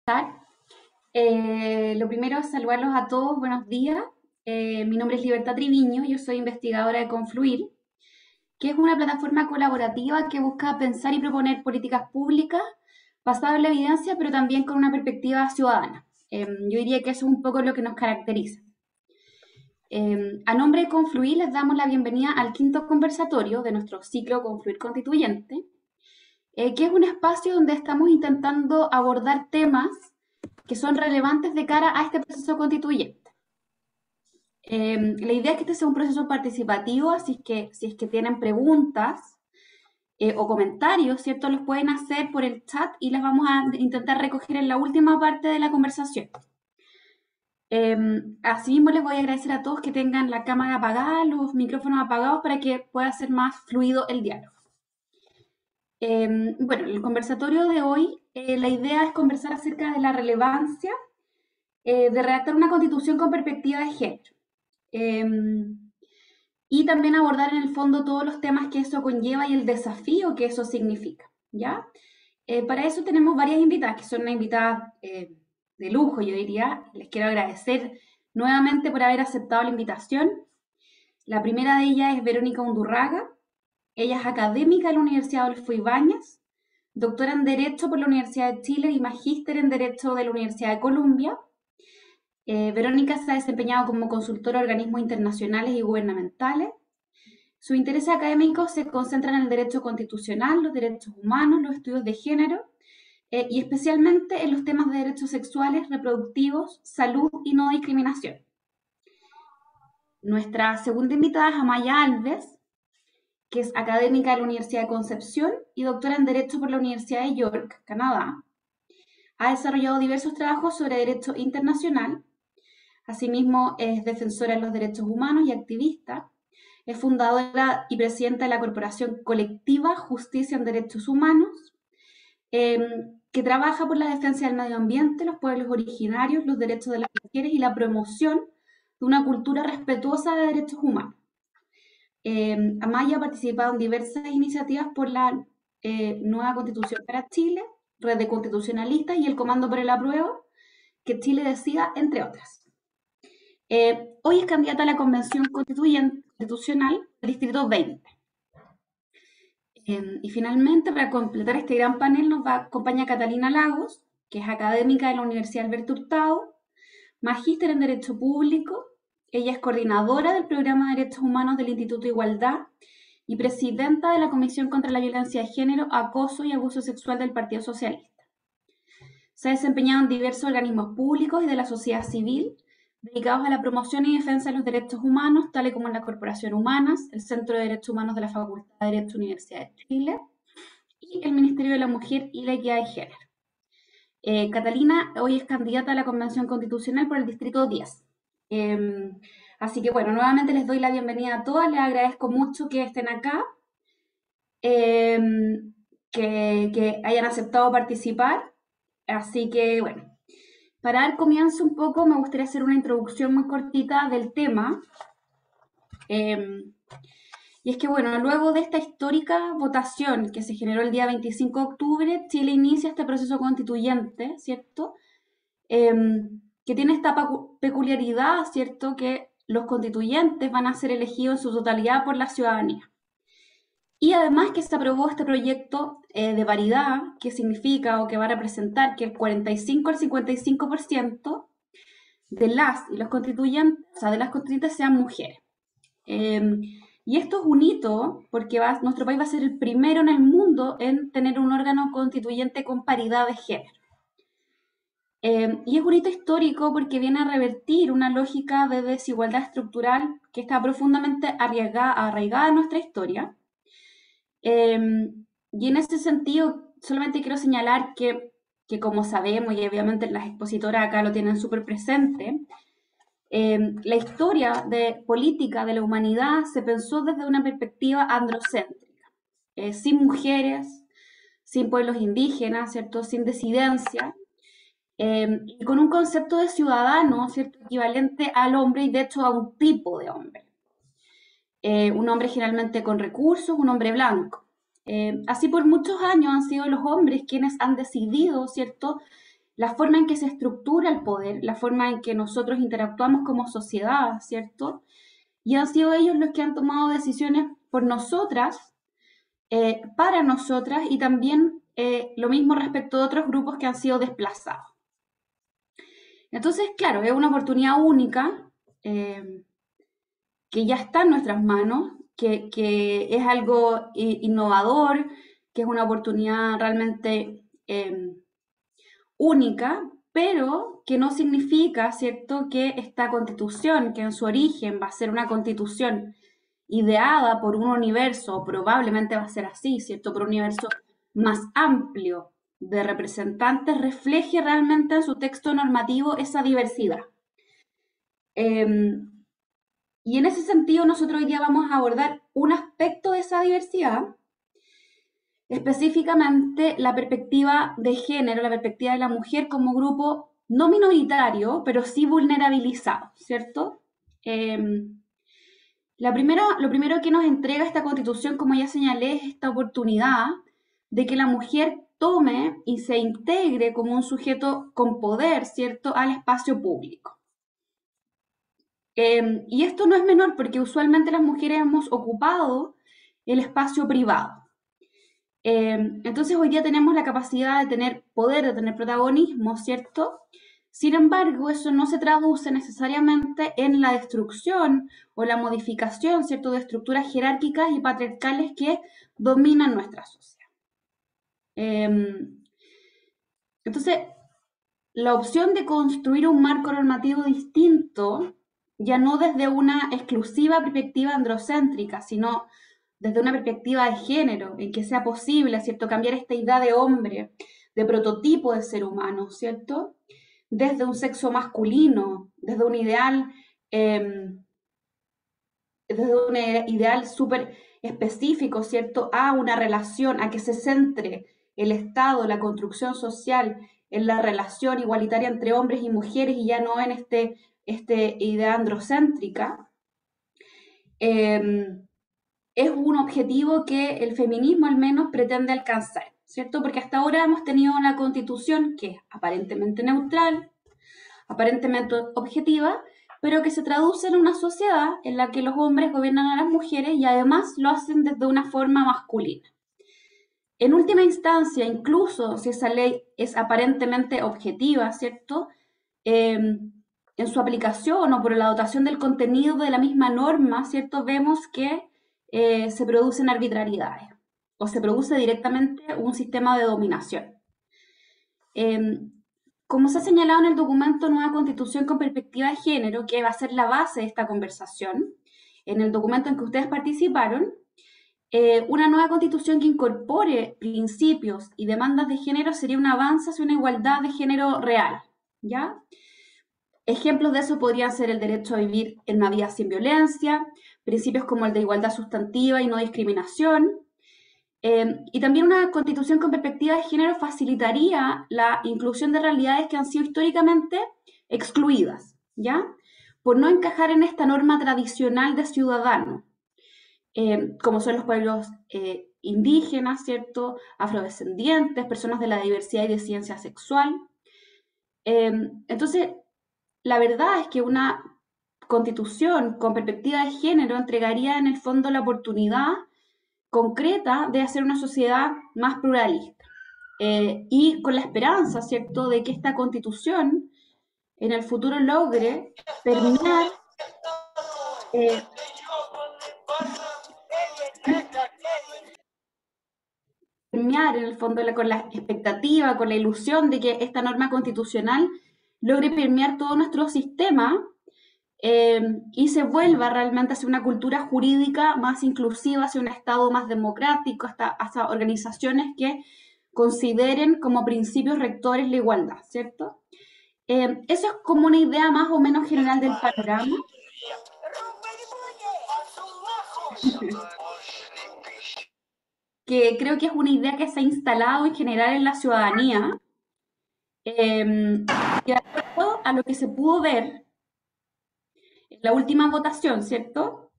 Lo primero es saludarlos a todos, buenos días. Mi nombre es Libertad Triviño, yo soy investigadora de Confluir, que es una plataforma colaborativa que busca pensar y proponer políticas públicas basadas en la evidencia, pero también con una perspectiva ciudadana. Yo diría que eso es un poco lo que nos caracteriza. A nombre de Confluir les damos la bienvenida al quinto conversatorio de nuestro ciclo Confluir Constituyente, que es un espacio donde estamos intentando abordar temas que son relevantes de cara a este proceso constituyente. La idea es que este sea un proceso participativo, así que si es que tienen preguntas o comentarios, ¿cierto? Los pueden hacer por el chat y las vamos a intentar recoger en la última parte de la conversación. Asimismo, les voy a agradecer a todos que tengan la cámara apagada, los micrófonos apagados para que pueda ser más fluido el diálogo. Bueno, el conversatorio de hoy, la idea es conversar acerca de la relevancia de redactar una constitución con perspectiva de género. Y también abordar en el fondo todos los temas que eso conlleva y el desafío que eso significa, ¿ya? Para eso tenemos varias invitadas, que son una invitada de lujo, yo diría. Les quiero agradecer nuevamente por haber aceptado la invitación. La primera de ellas es Verónica Undurraga. Ella es académica de la Universidad Adolfo Ibáñez, doctora en Derecho por la Universidad de Chile y magíster en Derecho de la Universidad de Columbia. Verónica se ha desempeñado como consultora de organismos internacionales y gubernamentales. Sus intereses académicos se concentran en el derecho constitucional, los derechos humanos, los estudios de género y especialmente en los temas de derechos sexuales, reproductivos, salud y no discriminación. Nuestra segunda invitada es Amaya Alves, que es académica de la Universidad de Concepción y doctora en Derecho por la Universidad de York, Canadá. Ha desarrollado diversos trabajos sobre derecho internacional. Asimismo, es defensora de los derechos humanos y activista. Es fundadora y presidenta de la corporación colectiva Justicia en Derechos Humanos, que trabaja por la defensa del medio ambiente, los pueblos originarios, los derechos de las mujeres y la promoción de una cultura respetuosa de derechos humanos. Amaya ha participado en diversas iniciativas por la nueva Constitución para Chile, Red de Constitucionalistas y el Comando por el Apruebo, que Chile decida, entre otras. Hoy es candidata a la Convención Constitucional del Distrito 20. Y finalmente, para completar este gran panel, nos acompaña Catalina Lagos, que es académica de la Universidad Alberto Hurtado, magíster en Derecho Público. Ella es coordinadora del Programa de Derechos Humanos del Instituto Igualdad y presidenta de la Comisión contra la Violencia de Género, Acoso y Abuso Sexual del Partido Socialista. Se ha desempeñado en diversos organismos públicos y de la sociedad civil dedicados a la promoción y defensa de los derechos humanos, tales como en la Corporación Humanas, el Centro de Derechos Humanos de la Facultad de Derecho Universidad de Chile y el Ministerio de la Mujer y la Equidad de Género. Catalina hoy es candidata a la Convención Constitucional por el Distrito 10. Así que bueno, nuevamente les doy la bienvenida a todas, les agradezco mucho que estén acá, que hayan aceptado participar. Así que bueno, para dar comienzo un poco, me gustaría hacer una introducción muy cortita del tema. Y es que, bueno, luego de esta histórica votación que se generó el día 25 de octubre, Chile inicia este proceso constituyente, ¿cierto? Que tiene esta peculiaridad, ¿cierto? Que los constituyentes van a ser elegidos en su totalidad por la ciudadanía. Y además que se aprobó este proyecto de paridad, que significa o que va a representar que el 45 al 55% de las y los constituyentes, o sea, de las constituyentes sean mujeres. Y esto es un hito porque nuestro país va a ser el primero en el mundo en tener un órgano constituyente con paridad de género. Y es un hito histórico porque viene a revertir una lógica de desigualdad estructural que está profundamente arraigada en nuestra historia. Y en ese sentido, solamente quiero señalar que como sabemos, y obviamente las expositoras acá lo tienen súper presente, la historia política de la humanidad se pensó desde una perspectiva androcéntrica, sin mujeres, sin pueblos indígenas, ¿cierto? Sin disidencia, y con un concepto de ciudadano, ¿cierto? Equivalente al hombre y de hecho a un tipo de hombre. Un hombre generalmente con recursos, un hombre blanco. Así por muchos años han sido los hombres quienes han decidido, ¿cierto?, la forma en que se estructura el poder, la forma en que nosotros interactuamos como sociedad, ¿cierto? Y han sido ellos los que han tomado decisiones por nosotras, para nosotras, y también lo mismo respecto de otros grupos que han sido desplazados. Entonces, claro, es una oportunidad única, que ya está en nuestras manos, que es algo innovador, que es una oportunidad realmente única, pero que no significa, ¿cierto?, que esta constitución, que en su origen va a ser una constitución ideada por un universo, probablemente va a ser así, ¿cierto?, por un universo más amplio de representantes, refleje realmente en su texto normativo esa diversidad. Y en ese sentido, nosotros hoy día vamos a abordar un aspecto de esa diversidad, específicamente la perspectiva de género, la perspectiva de la mujer como grupo no minoritario, pero sí vulnerabilizado, ¿cierto? Lo primero que nos entrega esta constitución, como ya señalé, es esta oportunidad de que la mujer tome y se integre como un sujeto con poder, ¿cierto?, al espacio público. Y esto no es menor porque usualmente las mujeres hemos ocupado el espacio privado. Entonces hoy día tenemos la capacidad de tener poder, de tener protagonismo, ¿cierto? Sin embargo, eso no se traduce necesariamente en la destrucción o la modificación, ¿cierto?, de estructuras jerárquicas y patriarcales que dominan nuestra sociedad. Entonces, la opción de construir un marco normativo distinto, ya no desde una exclusiva perspectiva androcéntrica, sino desde una perspectiva de género, en que sea posible, ¿cierto?, cambiar esta idea de hombre, de prototipo de ser humano, ¿cierto?, desde un sexo masculino, desde un ideal súper específico, ¿cierto?, a una relación, a que se centre el Estado, la construcción social, en la relación igualitaria entre hombres y mujeres y ya no en este idea androcéntrica, es un objetivo que el feminismo al menos pretende alcanzar, ¿cierto? Porque hasta ahora hemos tenido una constitución que es aparentemente neutral, aparentemente objetiva, pero que se traduce en una sociedad en la que los hombres gobiernan a las mujeres y además lo hacen desde una forma masculina. En última instancia, incluso si esa ley es aparentemente objetiva, ¿cierto?, en su aplicación o por la dotación del contenido de la misma norma, ¿cierto?, vemos que se producen arbitrariedades o se produce directamente un sistema de dominación. Como se ha señalado en el documento Nueva Constitución con Perspectiva de Género, que va a ser la base de esta conversación, en el documento en que ustedes participaron, una nueva constitución que incorpore principios y demandas de género sería un avance hacia una igualdad de género real, ¿ya? Ejemplos de eso podrían ser el derecho a vivir en una vida sin violencia, principios como el de igualdad sustantiva y no discriminación, y también una constitución con perspectiva de género facilitaría la inclusión de realidades que han sido históricamente excluidas, ¿ya?, por no encajar en esta norma tradicional de ciudadano, como son los pueblos indígenas, ¿cierto?, afrodescendientes, personas de la diversidad y disidencia sexual. Entonces, la verdad es que una constitución con perspectiva de género entregaría en el fondo la oportunidad concreta de hacer una sociedad más pluralista. Y con la esperanza, ¿cierto?, de que esta constitución en el futuro logre permear en el fondo con la expectativa, con la ilusión de que esta norma constitucional logre permear todo nuestro sistema y se vuelva realmente hacia una cultura jurídica más inclusiva, hacia un Estado más democrático, hasta organizaciones que consideren como principios rectores la igualdad, ¿cierto? Eso es como una idea más o menos general del panorama. Que creo que es una idea que se ha instalado en general en la ciudadanía, y de acuerdo a lo que se pudo ver en la última votación, ¿cierto?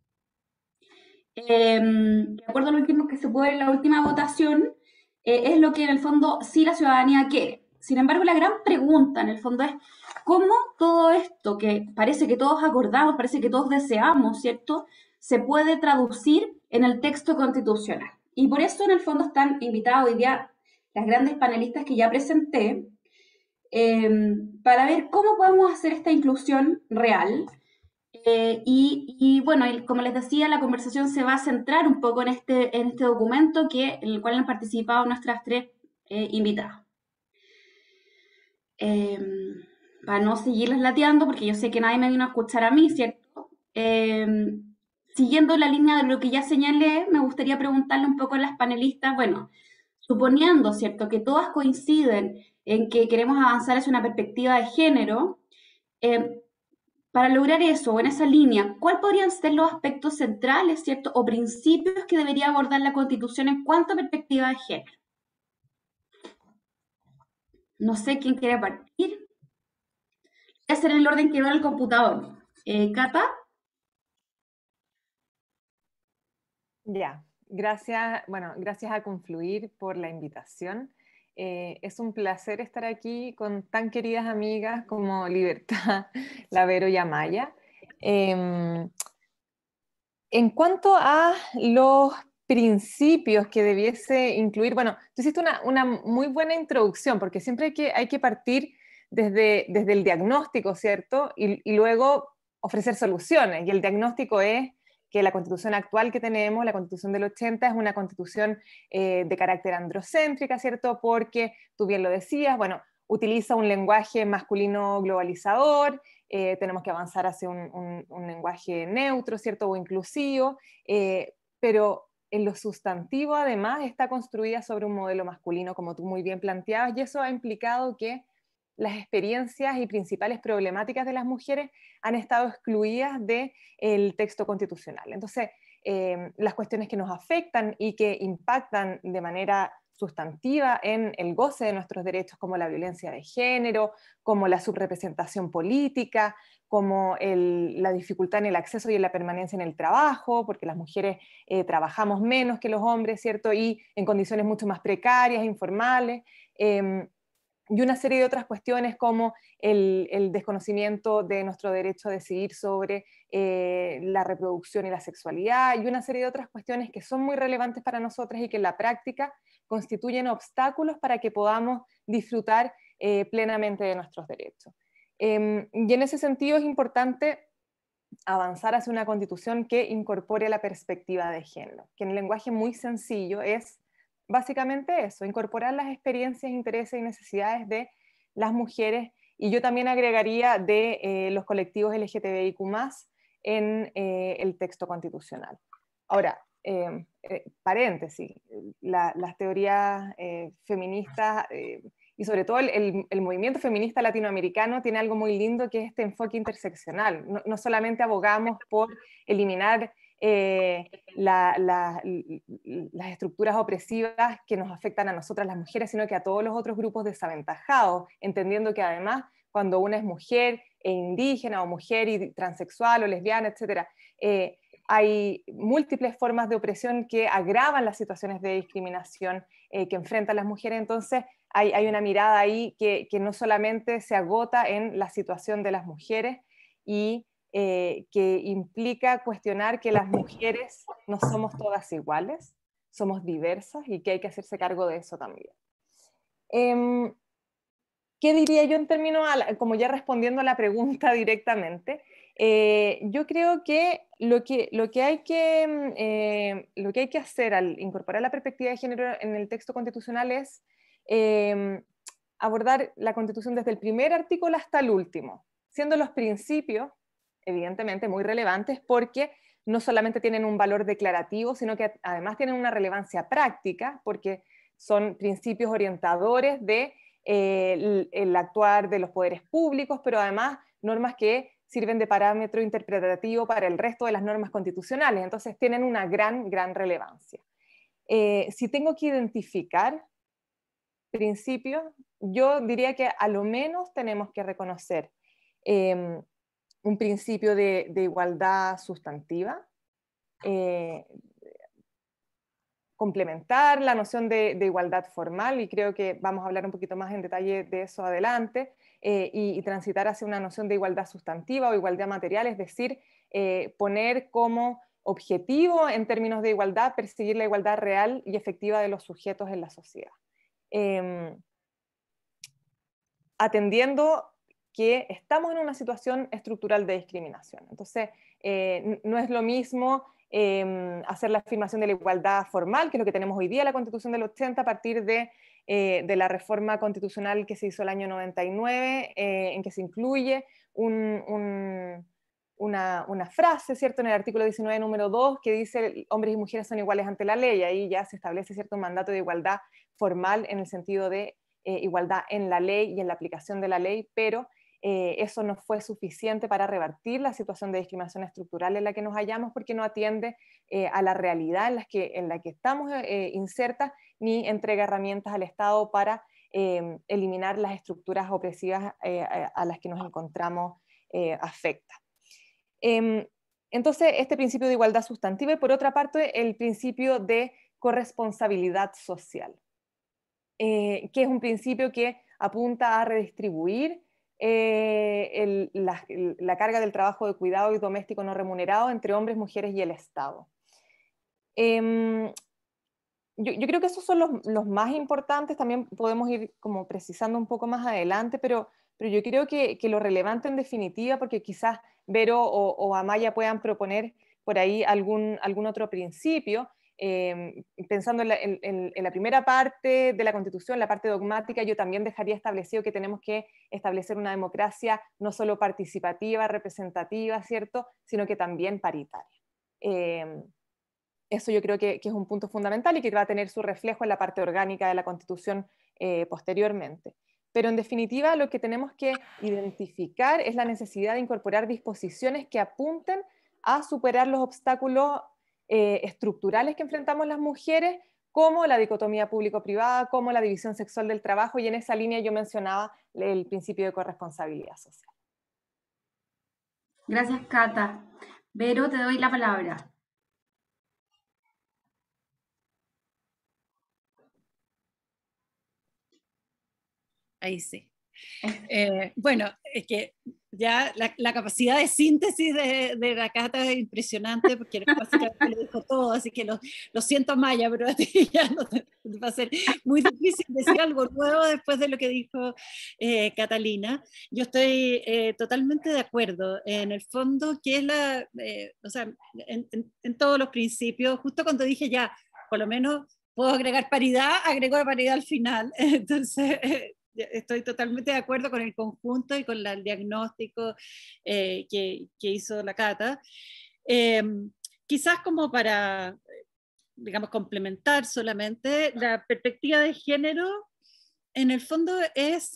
De acuerdo a lo último que se pudo ver en la última votación, es lo que en el fondo sí la ciudadanía quiere. Sin embargo, la gran pregunta en el fondo es cómo todo esto que parece que todos acordamos, parece que todos deseamos, ¿cierto?, se puede traducir en el texto constitucional. Y por eso en el fondo están invitados hoy día las grandes panelistas que ya presenté, para ver cómo podemos hacer esta inclusión real. Bueno, y como les decía, la conversación se va a centrar un poco en este documento en el cual han participado nuestras tres invitadas. Eh, para no seguirles lateando, porque yo sé que nadie me vino a escuchar a mí, ¿cierto? Siguiendo la línea de lo que ya señalé, me gustaría preguntarle un poco a las panelistas, bueno, suponiendo, ¿cierto?, que todas coinciden en que queremos avanzar hacia una perspectiva de género, eh, para lograr eso, o en esa línea, ¿cuáles podrían ser los aspectos centrales, ¿cierto?, o principios que debería abordar la Constitución en cuanto a perspectiva de género? No sé quién quiere partir. Voy a hacer en el orden que veo en el computador. Cata. Ya, gracias, bueno, gracias a Confluir por la invitación. Es un placer estar aquí con tan queridas amigas como Libertad, Lavero y Amaya. En cuanto a los principios que debiese incluir, bueno, tú hiciste una muy buena introducción, porque siempre hay que partir desde el diagnóstico, ¿cierto? Y luego ofrecer soluciones. Y el diagnóstico es que la constitución actual que tenemos, la constitución del 80, es una constitución de carácter androcéntrica, ¿cierto? Porque tú bien lo decías, bueno, utiliza un lenguaje masculino globalizador, tenemos que avanzar hacia un lenguaje neutro, ¿cierto? O inclusivo, pero en lo sustantivo además está construida sobre un modelo masculino, como tú muy bien planteabas, y eso ha implicado que las experiencias y principales problemáticas de las mujeres han estado excluidas del texto constitucional. Entonces, las cuestiones que nos afectan y que impactan de manera sustantiva en el goce de nuestros derechos, como la violencia de género, como la subrepresentación política, como la dificultad en el acceso y en la permanencia en el trabajo, porque las mujeres trabajamos menos que los hombres, ¿cierto? Y en condiciones mucho más precarias, informales. Y una serie de otras cuestiones como el desconocimiento de nuestro derecho a decidir sobre la reproducción y la sexualidad, y una serie de otras cuestiones que son muy relevantes para nosotras y que en la práctica constituyen obstáculos para que podamos disfrutar plenamente de nuestros derechos. Y en ese sentido es importante avanzar hacia una constitución que incorpore la perspectiva de género, que en lenguaje muy sencillo es básicamente eso, incorporar las experiencias, intereses y necesidades de las mujeres, y yo también agregaría de los colectivos LGTBIQ+, en el texto constitucional. Ahora, paréntesis, las teorías feministas y sobre todo el movimiento feminista latinoamericano tiene algo muy lindo, que es este enfoque interseccional. No solamente abogamos por eliminar las estructuras opresivas que nos afectan a nosotras las mujeres, sino que a todos los otros grupos desaventajados, entendiendo que además cuando una es mujer e indígena o mujer y transexual o lesbiana, etc., hay múltiples formas de opresión que agravan las situaciones de discriminación que enfrentan las mujeres. Entonces hay una mirada ahí que no solamente se agota en la situación de las mujeres y que implica cuestionar que las mujeres no somos todas iguales, somos diversas y que hay que hacerse cargo de eso también. ¿Qué diría yo en términos, como ya respondiendo a la pregunta directamente? Yo creo que lo que hay que hacer al incorporar la perspectiva de género en el texto constitucional es abordar la Constitución desde el primer artículo hasta el último, siendo los principios, evidentemente, muy relevantes porque no solamente tienen un valor declarativo, sino que además tienen una relevancia práctica, porque son principios orientadores de el actuar de los poderes públicos, pero además normas que sirven de parámetro interpretativo para el resto de las normas constitucionales. Entonces tienen una gran relevancia. Si tengo que identificar principios, yo diría que a lo menos tenemos que reconocer un principio de igualdad sustantiva, complementar la noción de igualdad formal, y creo que vamos a hablar un poquito más en detalle de eso adelante, y transitar hacia una noción de igualdad sustantiva o igualdad material, es decir, poner como objetivo en términos de igualdad, perseguir la igualdad real y efectiva de los sujetos en la sociedad. Atendiendo que estamos en una situación estructural de discriminación. Entonces, no es lo mismo hacer la afirmación de la igualdad formal, que es lo que tenemos hoy día, la Constitución del 80, a partir de la reforma constitucional que se hizo el año 99, en que se incluye una frase, ¿cierto?, en el artículo 19, número 2, que dice hombres y mujeres son iguales ante la ley. Ahí ya se establece, ¿cierto?, un mandato de igualdad formal en el sentido de igualdad en la ley y en la aplicación de la ley, pero eso no fue suficiente para revertir la situación de discriminación estructural en la que nos hallamos, porque no atiende a la realidad en la que estamos insertas, ni entrega herramientas al Estado para eliminar las estructuras opresivas a las que nos encontramos afectas. Entonces, este principio de igualdad sustantiva, y por otra parte, el principio de corresponsabilidad social, que es un principio que apunta a redistribuir la carga del trabajo de cuidado y doméstico no remunerado entre hombres, mujeres y el Estado. Yo creo que esos son los más importantes. También podemos ir como precisando un poco más adelante, pero yo creo que lo relevante en definitiva, porque quizás Vero o Amaya puedan proponer por ahí algún otro principio, pensando en la primera parte de la Constitución, la parte dogmática, yo también dejaría establecido que tenemos que establecer una democracia no solo participativa, representativa, ¿cierto?, sino que también paritaria. Eso yo creo que es un punto fundamental y que va a tener su reflejo en la parte orgánica de la Constitución posteriormente. Pero en definitiva, lo que tenemos que identificar es la necesidad de incorporar disposiciones que apunten a superar los obstáculos estructurales que enfrentamos las mujeres, como la dicotomía público-privada, como la división sexual del trabajo, y en esa línea yo mencionaba el principio de corresponsabilidad social. Gracias, Cata. Vero, te doy la palabra. Ahí sí. Bueno, es que ya la capacidad de síntesis de la Cata es impresionante, porque básicamente lo dijo todo, así que lo siento, Maya, pero a ti ya no va a ser muy difícil decir algo nuevo después de lo que dijo Catalina. Yo estoy totalmente de acuerdo. En el fondo, que es o sea, en todos los principios, justo cuando dije ya, por lo menos puedo agregar paridad, agrego la paridad al final. Entonces, estoy totalmente de acuerdo con el conjunto y con el diagnóstico que hizo la Cata. Quizás como para, digamos, complementar solamente, la perspectiva de género en el fondo es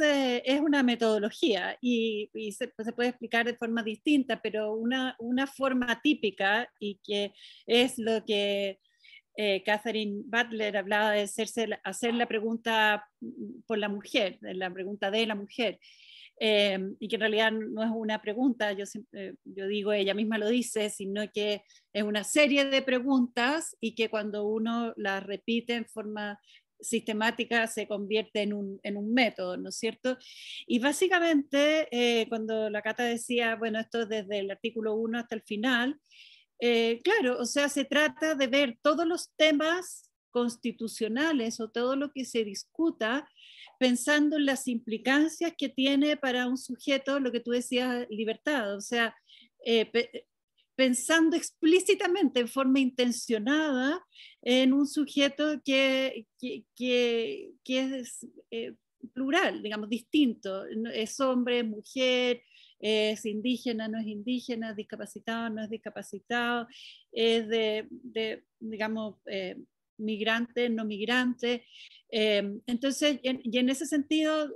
una metodología y se puede explicar de forma distinta, pero una forma típica, y que es lo que Catherine Butler hablaba de hacer la pregunta por la mujer, la pregunta de la mujer, y que en realidad no es una pregunta, yo digo, ella misma lo dice, sino que es una serie de preguntas, y que cuando uno las repite en forma sistemática se convierte en un método, ¿no es cierto? Y básicamente cuando la Cata decía, bueno, esto desde el artículo 1 hasta el final, claro, o sea, se trata de ver todos los temas constitucionales o todo lo que se discuta pensando en las implicancias que tiene para un sujeto, lo que tú decías, libertad, o sea, pensando explícitamente, en forma intencionada, en un sujeto que es plural, digamos, distinto, es hombre, mujer, es indígena, no es indígena, discapacitado, no es discapacitado, es digamos, migrante, no migrante. Entonces, y en ese sentido,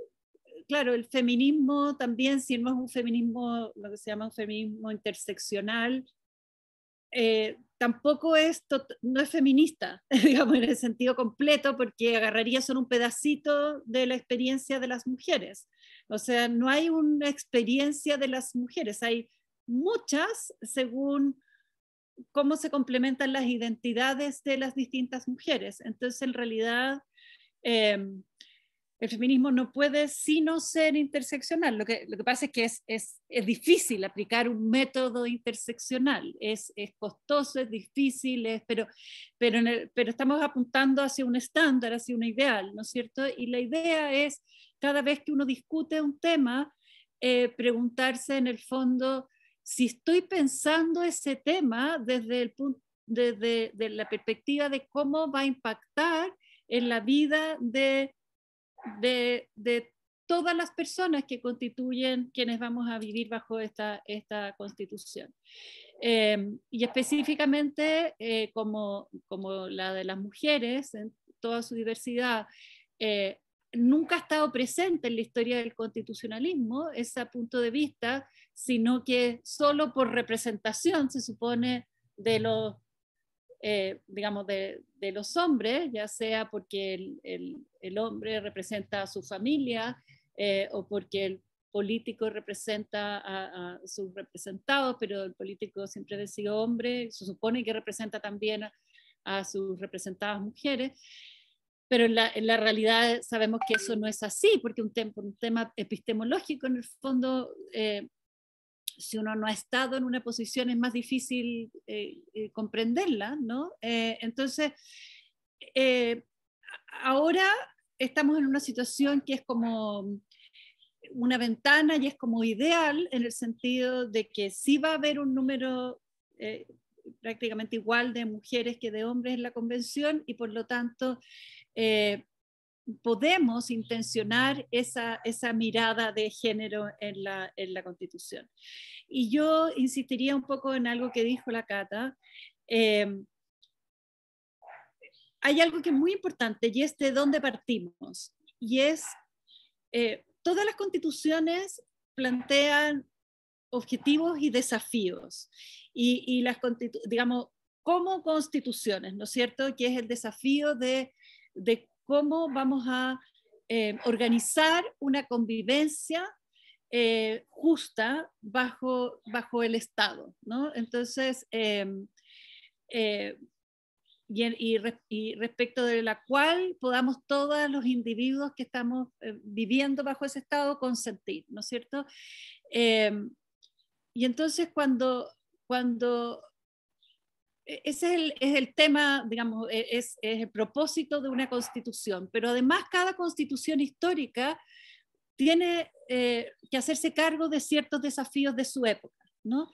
claro, el feminismo también, si no es un feminismo, lo que se llama un feminismo interseccional, tampoco no es feminista, digamos, en el sentido completo, porque agarraría solo un pedacito de la experiencia de las mujeres. O sea, no hay una experiencia de las mujeres, hay muchas según cómo se complementan las identidades de las distintas mujeres. Entonces, en realidad, el feminismo no puede sino ser interseccional. Lo que pasa es que es difícil aplicar un método interseccional. Es costoso, es difícil, pero estamos apuntando hacia un estándar, hacia un ideal, ¿no es cierto? Y la idea es, cada vez que uno discute un tema, preguntarse en el fondo, si estoy pensando ese tema desde la perspectiva de cómo va a impactar en la vida de todas las personas que constituyen quienes vamos a vivir bajo esta constitución. Y específicamente como la de las mujeres en toda su diversidad, nunca ha estado presente en la historia del constitucionalismo ese punto de vista, sino que solo por representación se supone de los digamos, de los hombres, ya sea porque el hombre representa a su familia o porque el político representa a sus representados, pero el político siempre ha sido hombre, se supone que representa también a sus representadas mujeres, pero en la realidad sabemos que eso no es así, porque un tema epistemológico en el fondo si uno no ha estado en una posición es más difícil comprenderla, ¿no? Entonces, ahora estamos en una situación que es como una ventana y es como ideal en el sentido de que sí va a haber un número prácticamente igual de mujeres que de hombres en la convención y por lo tanto podemos intencionar esa mirada de género en la Constitución. Y yo insistiría un poco en algo que dijo la Cata. Hay algo que es muy importante y es de dónde partimos. Y es, todas las constituciones plantean objetivos y desafíos. Y digamos, como constituciones, ¿no es cierto? Que es el desafío de cómo vamos a organizar una convivencia justa bajo el Estado, ¿no? Entonces, y respecto de la cual podamos todos los individuos que estamos viviendo bajo ese Estado consentir, ¿no es cierto? Y entonces cuando ese es el tema, digamos, es el propósito de una constitución, pero además cada constitución histórica tiene que hacerse cargo de ciertos desafíos de su época, ¿no?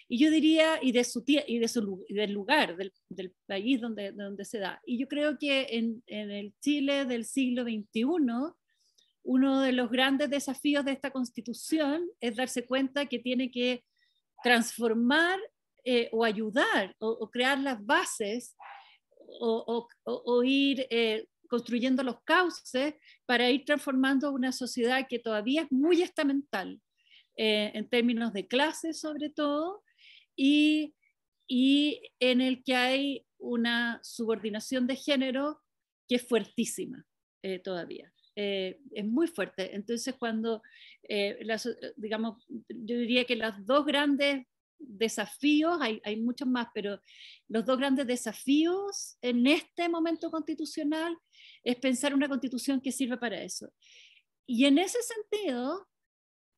Y yo diría, del lugar, del país donde se da. Y yo creo que en el Chile del siglo XXI, uno de los grandes desafíos de esta constitución es darse cuenta que tiene que transformar o ayudar o crear las bases o ir construyendo los cauces para ir transformando una sociedad que todavía es muy estamental en términos de clase sobre todo y en el que hay una subordinación de género que es fuertísima todavía. Es muy fuerte. Entonces cuando, digamos, yo diría que los dos grandes desafíos, hay muchos más, pero los dos grandes desafíos en este momento constitucional es pensar una constitución que sirva para eso. Y en ese sentido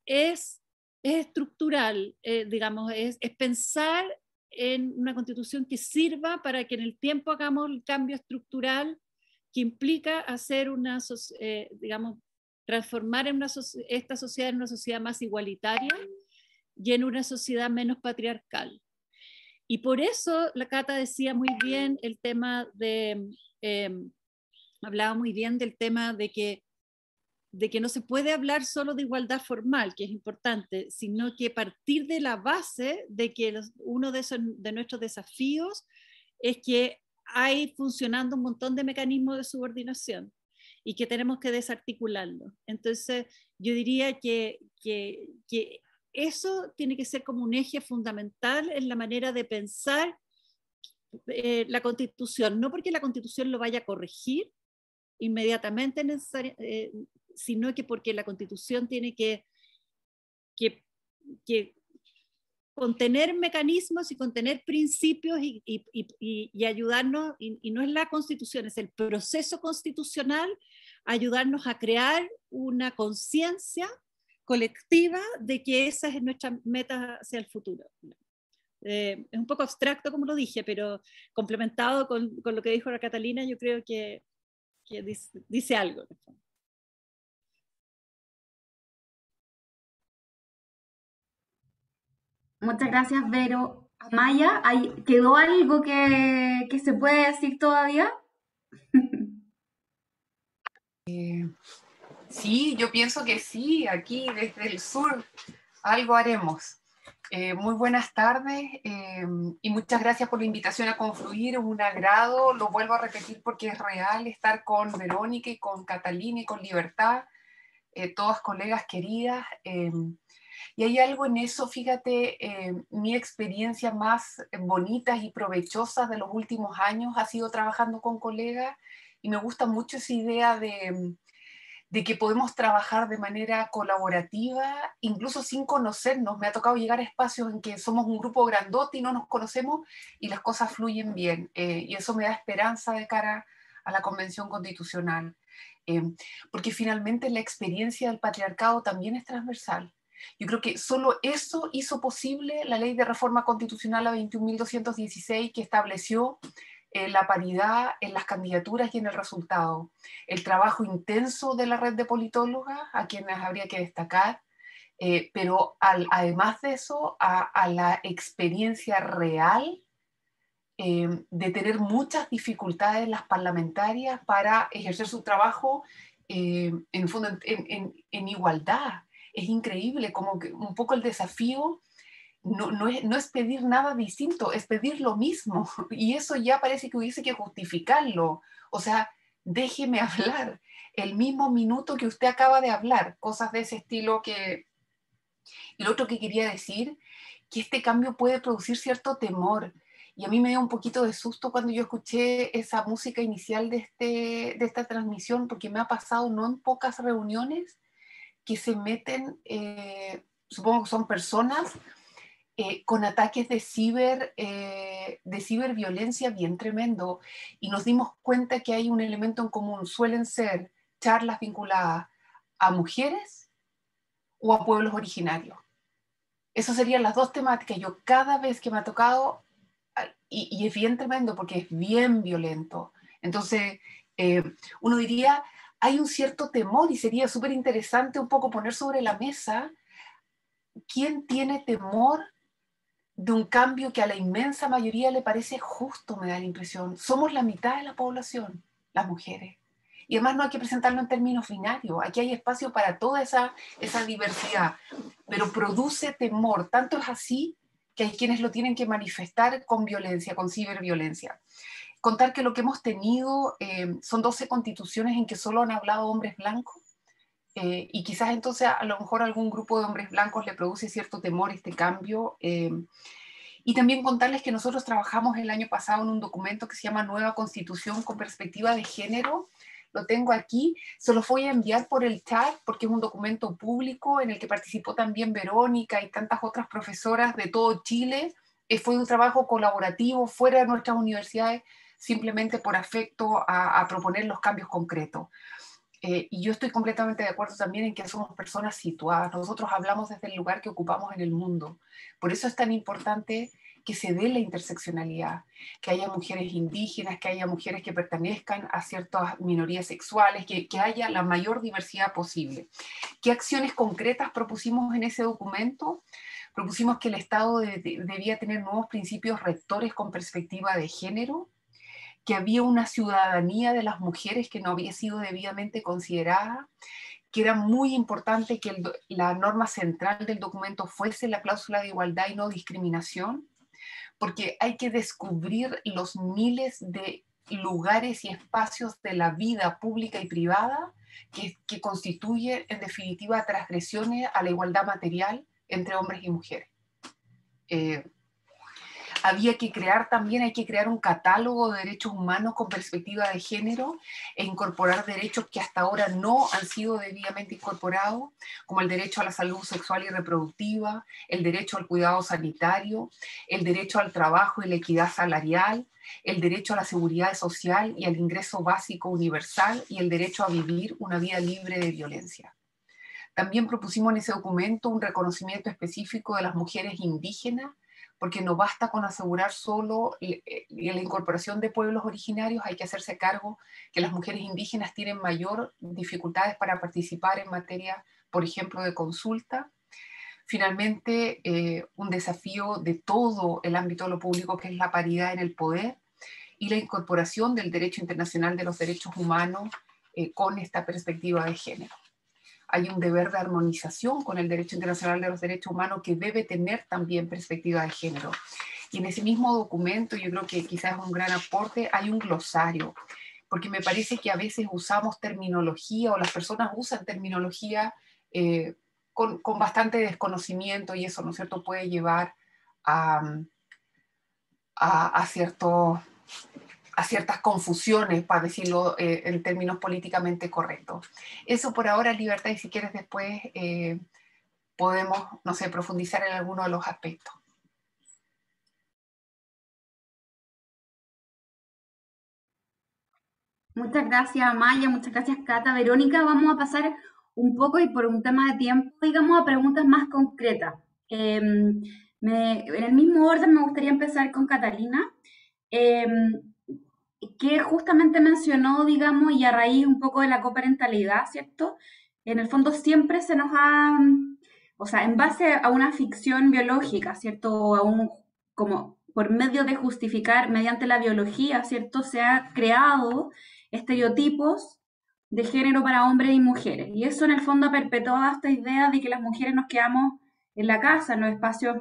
es estructural, digamos, es pensar en una constitución que sirva para que en el tiempo hagamos el cambio estructural que implica hacer digamos, transformar esta sociedad en una sociedad más igualitaria y en una sociedad menos patriarcal. Y por eso la Cata decía muy bien el tema hablaba muy bien del tema de que no se puede hablar solo de igualdad formal, que es importante, sino que partir de la base de que uno de nuestros desafíos es que hay funcionando un montón de mecanismos de subordinación y que tenemos que desarticularlo. Entonces, yo diría que eso tiene que ser como un eje fundamental en la manera de pensar la Constitución, no porque la Constitución lo vaya a corregir inmediatamente, sino que porque la Constitución tiene que contener mecanismos y contener principios y ayudarnos, y no es la Constitución, es el proceso constitucional, ayudarnos a crear una conciencia colectiva de que esa es nuestra meta hacia el futuro. Es un poco abstracto, como lo dije, pero complementado con lo que dijo la Catalina, yo creo que dice algo. Muchas gracias, Vero. Amaya, ¿quedó algo que se puede decir todavía? Sí, yo pienso que sí, aquí desde el sur algo haremos. Muy buenas tardes y muchas gracias por la invitación a Confluir, es un agrado, lo vuelvo a repetir porque es real estar con Verónica y con Catalina y con Libertad, todas colegas queridas. Y hay algo en eso, fíjate, mi experiencia más bonita y provechosa de los últimos años ha sido trabajando con colegas y me gusta mucho esa idea de que podemos trabajar de manera colaborativa, incluso sin conocernos. Me ha tocado llegar a espacios en que somos un grupo grandote y no nos conocemos y las cosas fluyen bien. Y eso me da esperanza de cara a la Convención Constitucional. Porque finalmente la experiencia del patriarcado también es transversal. Yo creo que solo eso hizo posible la Ley de Reforma Constitucional a 21.216 que estableció la paridad en las candidaturas y en el resultado. El trabajo intenso de la red de politólogas, a quienes habría que destacar, pero además de eso, a la experiencia real de tener muchas dificultades las parlamentarias para ejercer su trabajo en fondo en igualdad. Es increíble, como que un poco el desafío no es pedir nada distinto, es pedir lo mismo. Y eso ya parece que hubiese que justificarlo. O sea, déjeme hablar el mismo minuto que usted acaba de hablar, cosas de ese estilo que... Y lo otro que quería decir, que este cambio puede producir cierto temor. Y a mí me dio un poquito de susto cuando yo escuché esa música inicial de esta transmisión, porque me ha pasado no en pocas reuniones que se meten, supongo que son personas, con ataques de ciberviolencia bien tremendo. Y nos dimos cuenta que hay un elemento en común. Suelen ser charlas vinculadas a mujeres o a pueblos originarios. Esas serían las dos temáticas. Yo cada vez que me ha tocado, y es bien tremendo porque es bien violento. Entonces, uno diría, hay un cierto temor y sería súper interesante un poco poner sobre la mesa quién tiene temor de un cambio que a la inmensa mayoría le parece justo, me da la impresión. Somos la mitad de la población, las mujeres. Y además no hay que presentarlo en términos binarios. Aquí hay espacio para toda esa diversidad. Pero produce temor. Tanto es así que hay quienes lo tienen que manifestar con violencia, con ciberviolencia. Contar que lo que hemos tenido son 12 constituciones en que solo han hablado hombres blancos. Y quizás entonces a lo mejor a algún grupo de hombres blancos le produce cierto temor este cambio. Y también contarles que nosotros trabajamos el año pasado en un documento que se llama Nueva Constitución con Perspectiva de Género. Lo tengo aquí, se los voy a enviar por el chat porque es un documento público en el que participó también Verónica y tantas otras profesoras de todo Chile. Fue un trabajo colaborativo fuera de nuestras universidades, simplemente por afecto a proponer los cambios concretos. Y yo estoy completamente de acuerdo también en que somos personas situadas. Nosotros hablamos desde el lugar que ocupamos en el mundo. Por eso es tan importante que se dé la interseccionalidad, que haya mujeres indígenas, que haya mujeres que pertenezcan a ciertas minorías sexuales, que haya la mayor diversidad posible. ¿Qué acciones concretas propusimos en ese documento? Propusimos que el Estado debía tener nuevos principios rectores con perspectiva de género, que había una ciudadanía de las mujeres que no había sido debidamente considerada, que era muy importante que la norma central del documento fuese la cláusula de igualdad y no discriminación, porque hay que descubrir los miles de lugares y espacios de la vida pública y privada que constituyen en definitiva transgresiones a la igualdad material entre hombres y mujeres. Había que crear también, hay que crear un catálogo de derechos humanos con perspectiva de género e incorporar derechos que hasta ahora no han sido debidamente incorporados, como el derecho a la salud sexual y reproductiva, el derecho al cuidado sanitario, el derecho al trabajo y la equidad salarial, el derecho a la seguridad social y al ingreso básico universal y el derecho a vivir una vida libre de violencia. También propusimos en ese documento un reconocimiento específico de las mujeres indígenas, porque no basta con asegurar solo la incorporación de pueblos originarios, hay que hacerse cargo que las mujeres indígenas tienen mayor dificultades para participar en materia, por ejemplo, de consulta. Finalmente, un desafío de todo el ámbito de lo público, que es la paridad en el poder y la incorporación del derecho internacional de los derechos humanos con esta perspectiva de género. Hay un deber de armonización con el derecho internacional de los derechos humanos que debe tener también perspectiva de género. Y en ese mismo documento, yo creo que quizás es un gran aporte, hay un glosario, porque me parece que a veces usamos terminología, o las personas usan terminología con bastante desconocimiento, y eso, ¿no es cierto?, puede llevar a ciertas confusiones, para decirlo en términos políticamente correctos. Eso por ahora, Libertad, y si quieres después podemos, no sé, profundizar en alguno de los aspectos. Muchas gracias, Maya, muchas gracias, Cata. Verónica, vamos a pasar un poco, y por un tema de tiempo, digamos, a preguntas más concretas. En el mismo orden me gustaría empezar con Catalina, que justamente mencionó, digamos, y a raíz un poco de la coparentalidad, ¿cierto? En el fondo siempre se nos ha, o sea, en base a una ficción biológica, ¿cierto? Como por medio de justificar mediante la biología, ¿cierto? Se ha creado estereotipos de género para hombres y mujeres. Y eso en el fondo ha perpetuado esta idea de que las mujeres nos quedamos en la casa, en los espacios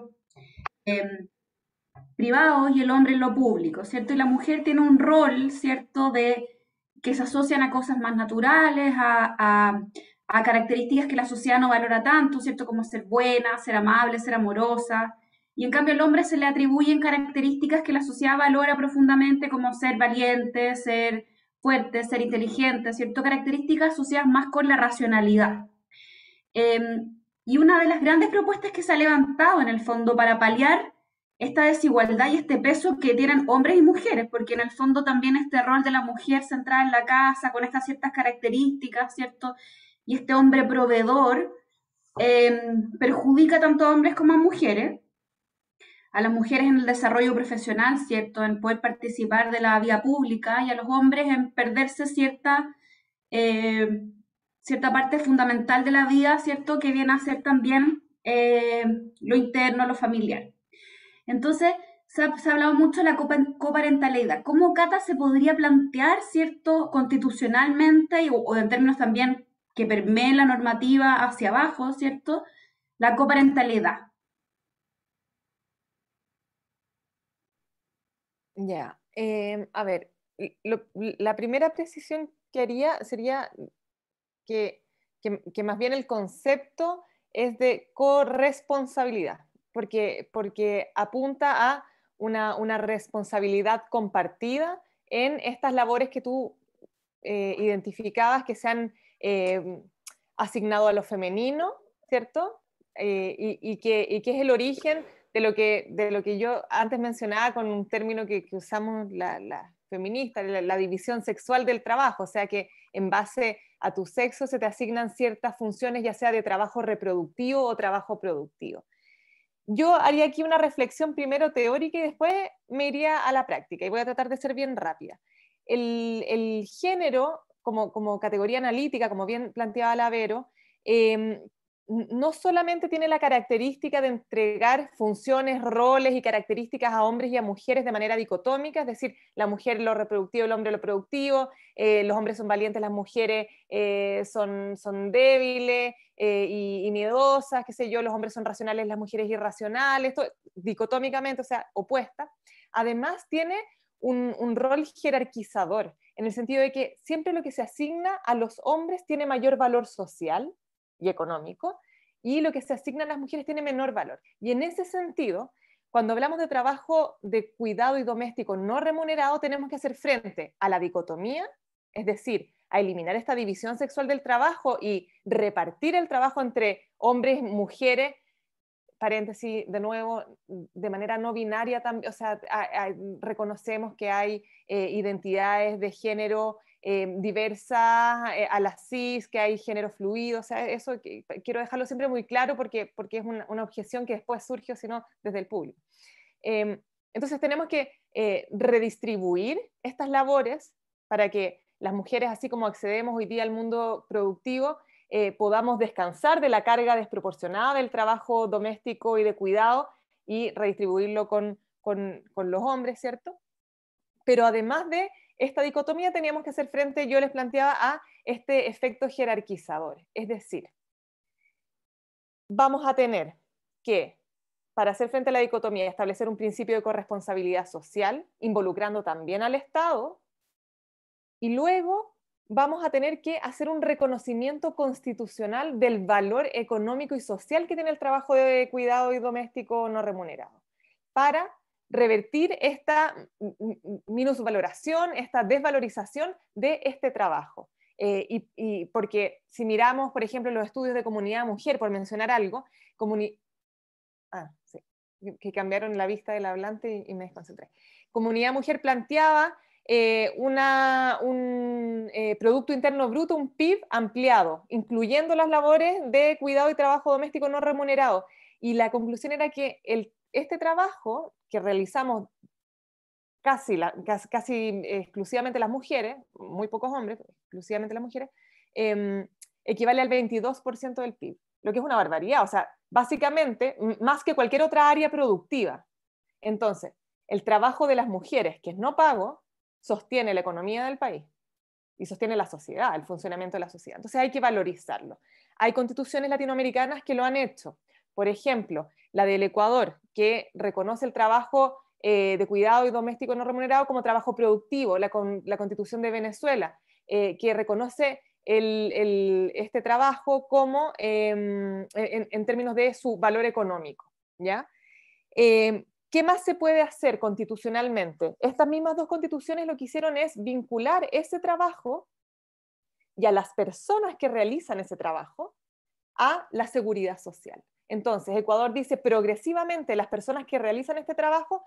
privados, y el hombre en lo público, ¿cierto? Y la mujer tiene un rol, ¿cierto?, que se asocian a cosas más naturales, a características que la sociedad no valora tanto, ¿cierto?, como ser buena, ser amable, ser amorosa. Y en cambio al hombre se le atribuyen características que la sociedad valora profundamente, como ser valiente, ser fuerte, ser inteligente, ¿cierto? Características asociadas más con la racionalidad. Y una de las grandes propuestas que se ha levantado en el fondo para paliar esta desigualdad y este peso que tienen hombres y mujeres, porque en el fondo también este rol de la mujer centrada en la casa, con estas ciertas características, ¿cierto? Y este hombre proveedor, perjudica tanto a hombres como a mujeres. A las mujeres en el desarrollo profesional, ¿cierto?, en poder participar de la vida pública, y a los hombres en perderse cierta parte fundamental de la vida, ¿cierto?, que viene a ser también lo interno, lo familiar. Entonces, se ha hablado mucho de la coparentalidad. ¿Cómo, Cata, se podría plantear, ¿cierto?, constitucionalmente o en términos también que permeen la normativa hacia abajo, ¿cierto?, la coparentalidad? Ya, a ver, la primera precisión que haría sería que más bien el concepto es de corresponsabilidad, porque apunta a una responsabilidad compartida en estas labores que tú identificabas, que se han asignado a lo femenino, ¿cierto? Y que es el origen de lo que yo antes mencionaba con un término que usamos la feminista, la división sexual del trabajo, o sea que en base a tu sexo se te asignan ciertas funciones, ya sea de trabajo reproductivo o trabajo productivo. Yo haría aquí una reflexión primero teórica y después me iría a la práctica, y voy a tratar de ser bien rápida. El género, como categoría analítica, como bien planteaba la Vero, no solamente tiene la característica de entregar funciones, roles y características a hombres y a mujeres de manera dicotómica, es decir, la mujer lo reproductivo, el hombre lo productivo, los hombres son valientes, las mujeres son débiles y miedosas, qué sé yo, los hombres son racionales, las mujeres irracionales, todo, dicotómicamente, o sea, opuesta. Además tiene un rol jerarquizador, en el sentido de que siempre lo que se asigna a los hombres tiene mayor valor social y económico, y lo que se asigna a las mujeres tiene menor valor. Y en ese sentido, cuando hablamos de trabajo de cuidado y doméstico no remunerado, tenemos que hacer frente a la dicotomía, es decir, a eliminar esta división sexual del trabajo y repartir el trabajo entre hombres y mujeres, paréntesis, de nuevo, de manera no binaria también, o sea, reconocemos que hay identidades de género diversas, a las cis, que hay género fluido, o sea, eso quiero dejarlo siempre muy claro porque es una objeción que después surgió, sino desde el público. Entonces tenemos que redistribuir estas labores para que las mujeres, así como accedemos hoy día al mundo productivo, podamos descansar de la carga desproporcionada del trabajo doméstico y de cuidado y redistribuirlo con los hombres, ¿cierto? Pero además de esta dicotomía teníamos que hacer frente, yo les planteaba, a este efecto jerarquizador. Es decir, vamos a tener que, para hacer frente a la dicotomía, establecer un principio de corresponsabilidad social, involucrando también al Estado, y luego vamos a tener que hacer un reconocimiento constitucional del valor económico y social que tiene el trabajo de cuidado y doméstico no remunerado, para revertir esta minusvaloración, esta desvalorización de este trabajo. Y porque si miramos, por ejemplo, los estudios de comunidad mujer, por mencionar algo, sí, que cambiaron la vista del hablante y me desconcentré. Comunidad mujer planteaba un Producto Interno Bruto, un PIB ampliado, incluyendo las labores de cuidado y trabajo doméstico no remunerado. Y la conclusión era que este trabajo que realizamos casi exclusivamente las mujeres, muy pocos hombres, exclusivamente las mujeres, equivale al 22% del PIB, lo que es una barbaridad, o sea, básicamente más que cualquier otra área productiva. Entonces, el trabajo de las mujeres, que es no pago, sostiene la economía del país y sostiene la sociedad, el funcionamiento de la sociedad. Entonces hay que valorizarlo. Hay constituciones latinoamericanas que lo han hecho. Por ejemplo, la del Ecuador, que reconoce el trabajo de cuidado y doméstico no remunerado como trabajo productivo. La Constitución de Venezuela, que reconoce este trabajo como en términos de su valor económico, ¿ya? ¿Qué más se puede hacer constitucionalmente? Estas mismas dos constituciones lo que hicieron es vincular ese trabajo y a las personas que realizan ese trabajo a la seguridad social. Entonces, Ecuador dice progresivamente las personas que realizan este trabajo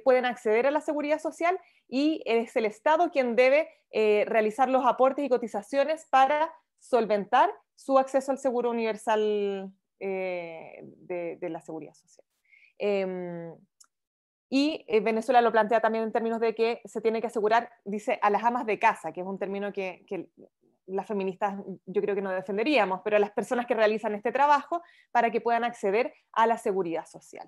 pueden acceder a la seguridad social y es el Estado quien debe realizar los aportes y cotizaciones para solventar su acceso al seguro universal de la seguridad social. Y Venezuela lo plantea también en términos de que se tiene que asegurar, dice, a las amas de casa, que es un término que las feministas yo creo que no defenderíamos, pero a las personas que realizan este trabajo para que puedan acceder a la seguridad social.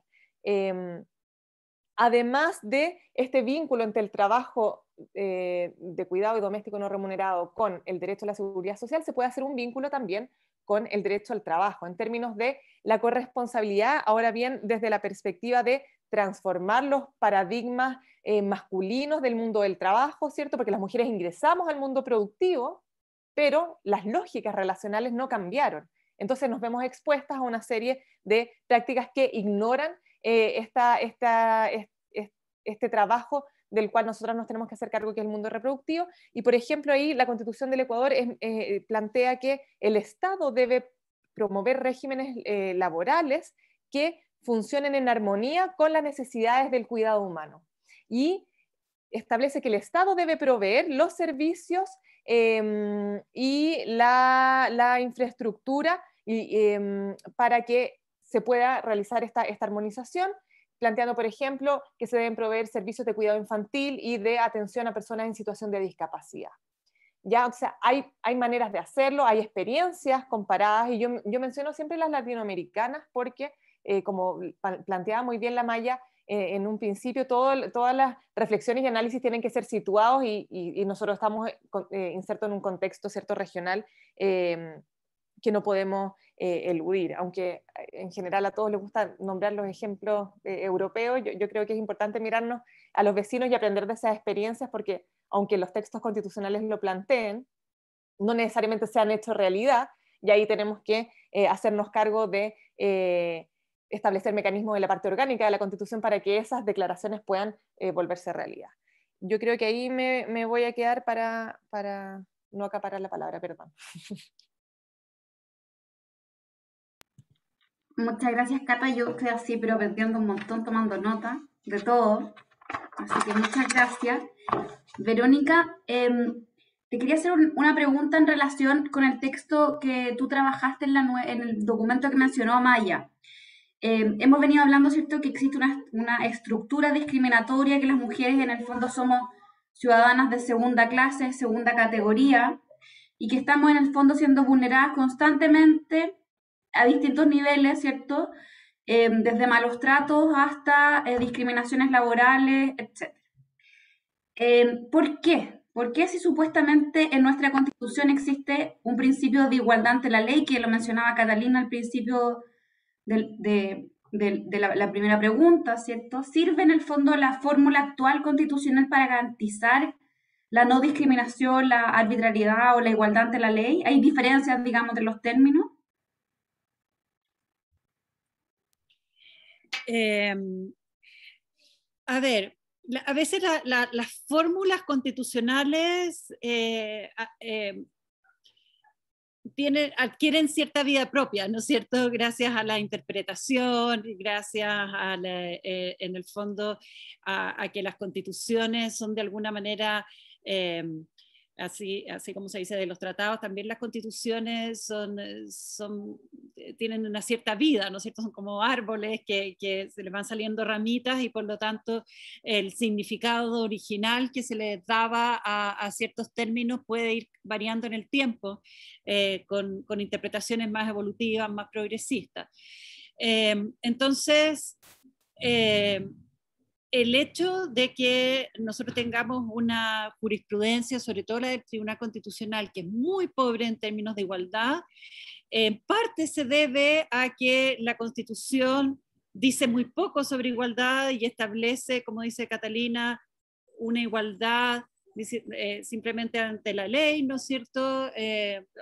Además de este vínculo entre el trabajo de cuidado y doméstico no remunerado con el derecho a la seguridad social, se puede hacer un vínculo también con el derecho al trabajo, en términos de la corresponsabilidad, ahora bien, desde la perspectiva de transformar los paradigmas masculinos del mundo del trabajo, ¿cierto? Porque las mujeres ingresamos al mundo productivo, pero las lógicas relacionales no cambiaron. Entonces nos vemos expuestas a una serie de prácticas que ignoran este trabajo del cual nosotros nos tenemos que hacer cargo, que es el mundo reproductivo. Y por ejemplo, ahí la Constitución del Ecuador plantea que el Estado debe promover regímenes laborales que funcionen en armonía con las necesidades del cuidado humano. Y establece que el Estado debe proveer los servicios y la infraestructura para que se pueda realizar esta armonización, planteando, por ejemplo, que se deben proveer servicios de cuidado infantil y de atención a personas en situación de discapacidad. Ya, o sea, hay maneras de hacerlo, hay experiencias comparadas, y yo menciono siempre las latinoamericanas porque, como planteaba muy bien la Maya, en un principio todas las reflexiones y análisis tienen que ser situados y nosotros estamos insertos en un contexto, ¿cierto?, regional que no podemos eludir, aunque en general a todos les gusta nombrar los ejemplos europeos. Yo creo que es importante mirarnos a los vecinos y aprender de esas experiencias, porque aunque los textos constitucionales lo planteen, no necesariamente se han hecho realidad, y ahí tenemos que hacernos cargo de establecer mecanismos en la parte orgánica de la Constitución para que esas declaraciones puedan volverse realidad. Yo creo que ahí me voy a quedar para no acaparar la palabra, perdón. Muchas gracias, Cata. Yo estoy así, pero aprendiendo un montón, tomando nota de todo. Así que muchas gracias. Verónica, te quería hacer una pregunta en relación con el texto que tú trabajaste en el documento que mencionó Maya. Hemos venido hablando, ¿cierto?, que existe una estructura discriminatoria, que las mujeres en el fondo somos ciudadanas de segunda clase, segunda categoría, y que estamos en el fondo siendo vulneradas constantemente a distintos niveles, ¿cierto? Desde malos tratos hasta discriminaciones laborales, etc. ¿Por qué? ¿Por qué si supuestamente en nuestra Constitución existe un principio de igualdad ante la ley, que lo mencionaba Catalina al principio de la primera pregunta, ¿cierto? ¿Sirve en el fondo la fórmula actual constitucional para garantizar la no discriminación, la arbitrariedad o la igualdad ante la ley? ¿Hay diferencias, digamos, entre los términos? A ver, a veces las fórmulas constitucionales adquieren cierta vida propia, ¿no es cierto? Gracias a la interpretación, gracias en el fondo a que las constituciones son de alguna manera, así como se dice de los tratados, también las constituciones tienen una cierta vida, ¿no es cierto? Son como árboles que se les van saliendo ramitas y por lo tanto el significado original que se les daba a ciertos términos puede ir variando en el tiempo con interpretaciones más evolutivas, más progresistas. Entonces, el hecho de que nosotros tengamos una jurisprudencia, sobre todo la del Tribunal Constitucional, que es muy pobre en términos de igualdad, en parte se debe a que la Constitución dice muy poco sobre igualdad y establece, como dice Catalina, una igualdad simplemente ante la ley, ¿no es cierto?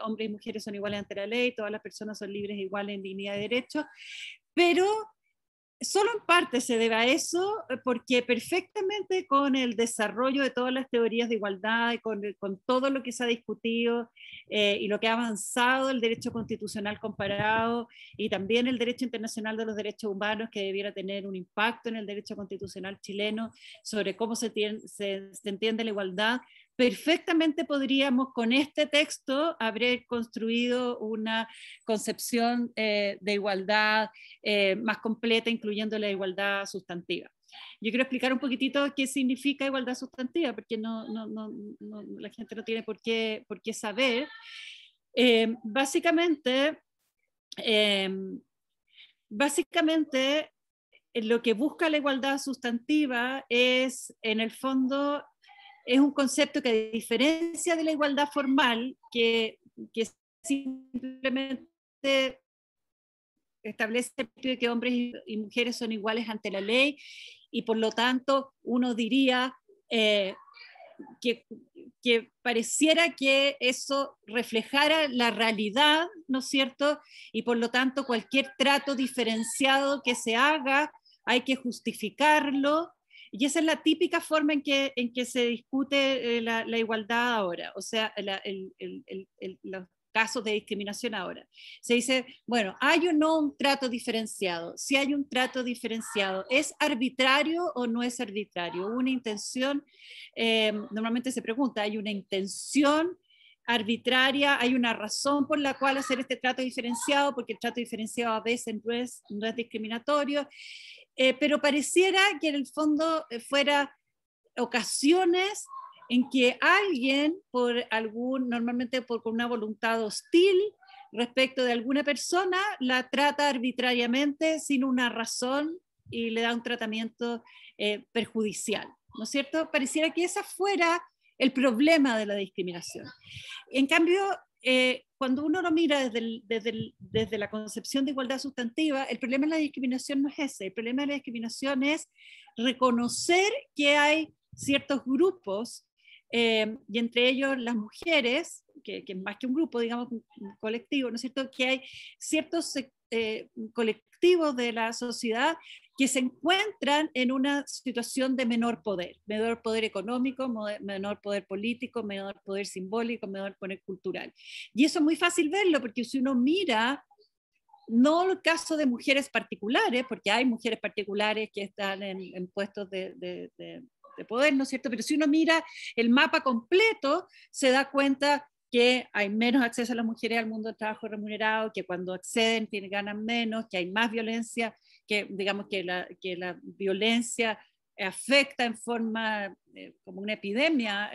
Hombres y mujeres son iguales ante la ley, todas las personas son libres e iguales en dignidad y derechos, pero solo en parte se debe a eso, porque perfectamente con el desarrollo de todas las teorías de igualdad y con todo lo que se ha discutido y lo que ha avanzado el derecho constitucional comparado y también el derecho internacional de los derechos humanos, que debiera tener un impacto en el derecho constitucional chileno sobre cómo se entiende la igualdad, perfectamente podríamos con este texto haber construido una concepción de igualdad más completa, incluyendo la igualdad sustantiva. Yo quiero explicar un poquitito qué significa igualdad sustantiva, porque la gente no tiene por qué saber. Básicamente, lo que busca la igualdad sustantiva es, en el fondo, es un concepto que, a diferencia de la igualdad formal, que simplemente establece que hombres y mujeres son iguales ante la ley, y por lo tanto uno diría que pareciera que eso reflejara la realidad, ¿no es cierto? Y por lo tanto cualquier trato diferenciado que se haga hay que justificarlo. Y esa es la típica forma en que se discute la igualdad ahora, o sea, los casos de discriminación ahora. Se dice, bueno, ¿hay o no un trato diferenciado? Si hay un trato diferenciado, ¿es arbitrario o no es arbitrario? Una intención, normalmente se pregunta, ¿hay una intención arbitraria? ¿Hay una razón por la cual hacer este trato diferenciado? Porque el trato diferenciado a veces no es discriminatorio. Pero pareciera que en el fondo fuera ocasiones en que alguien, normalmente por una voluntad hostil respecto de alguna persona, la trata arbitrariamente sin una razón y le da un tratamiento perjudicial, ¿no es cierto? Pareciera que ese fuera el problema de la discriminación. En cambio, cuando uno lo mira desde la concepción de igualdad sustantiva, el problema de la discriminación no es ese. El problema de la discriminación es reconocer que hay ciertos grupos, y entre ellos las mujeres, que es más que un grupo, digamos, un colectivo, ¿no es cierto?, que hay ciertos colectivos de la sociedad que se encuentran en una situación de menor poder económico, menor poder político, menor poder simbólico, menor poder cultural. Y eso es muy fácil verlo, porque si uno mira, no el caso de mujeres particulares, porque hay mujeres particulares que están en puestos de poder, ¿no es cierto? Pero si uno mira el mapa completo, se da cuenta que hay menos acceso a las mujeres al mundo del trabajo remunerado, que cuando acceden ganan menos, que hay más violencia, que digamos que la violencia afecta en forma como una epidemia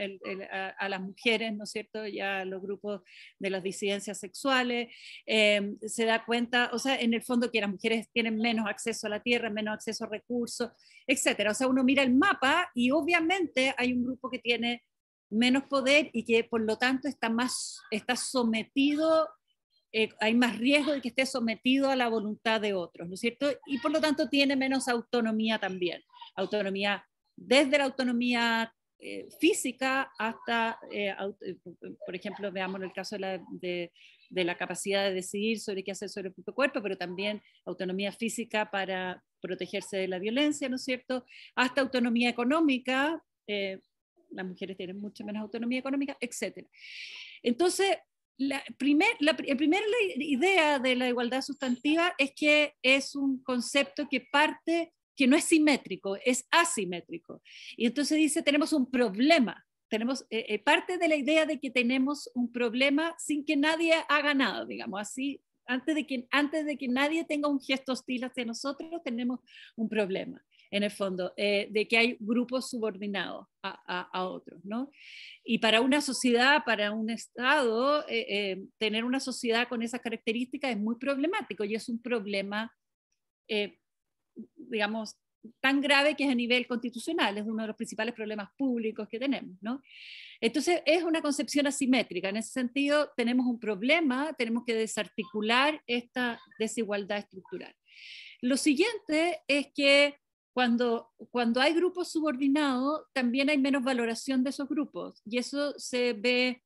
a las mujeres, ¿no es cierto? Ya a los grupos de las disidencias sexuales, se da cuenta, o sea, en el fondo que las mujeres tienen menos acceso a la tierra, menos acceso a recursos, etcétera. O sea, uno mira el mapa y obviamente hay un grupo que tiene menos poder y que por lo tanto está sometido, hay más riesgo de que esté sometido a la voluntad de otros, ¿no es cierto? Y por lo tanto tiene menos autonomía también. Autonomía, desde la autonomía física hasta, por ejemplo, veamos el caso de la capacidad de decidir sobre qué hacer sobre el propio cuerpo, pero también autonomía física para protegerse de la violencia, ¿no es cierto? Hasta autonomía económica, las mujeres tienen mucha menos autonomía económica, etc. Entonces, la primera idea de la igualdad sustantiva es que es un concepto que que no es simétrico, es asimétrico. Y entonces dice, tenemos un problema. Parte de la idea de que tenemos un problema sin que nadie haga nada, digamos así. Antes de que nadie tenga un gesto hostil hacia nosotros, tenemos un problema, en el fondo, de que hay grupos subordinados a otros, ¿no? Y para una sociedad, para un Estado, tener una sociedad con esas características es muy problemático, y es un problema, digamos, tan grave que es a nivel constitucional, es uno de los principales problemas públicos que tenemos, ¿no? Entonces es una concepción asimétrica. En ese sentido tenemos un problema, tenemos que desarticular esta desigualdad estructural. Lo siguiente es que cuando hay grupos subordinados, también hay menos valoración de esos grupos, y eso se ve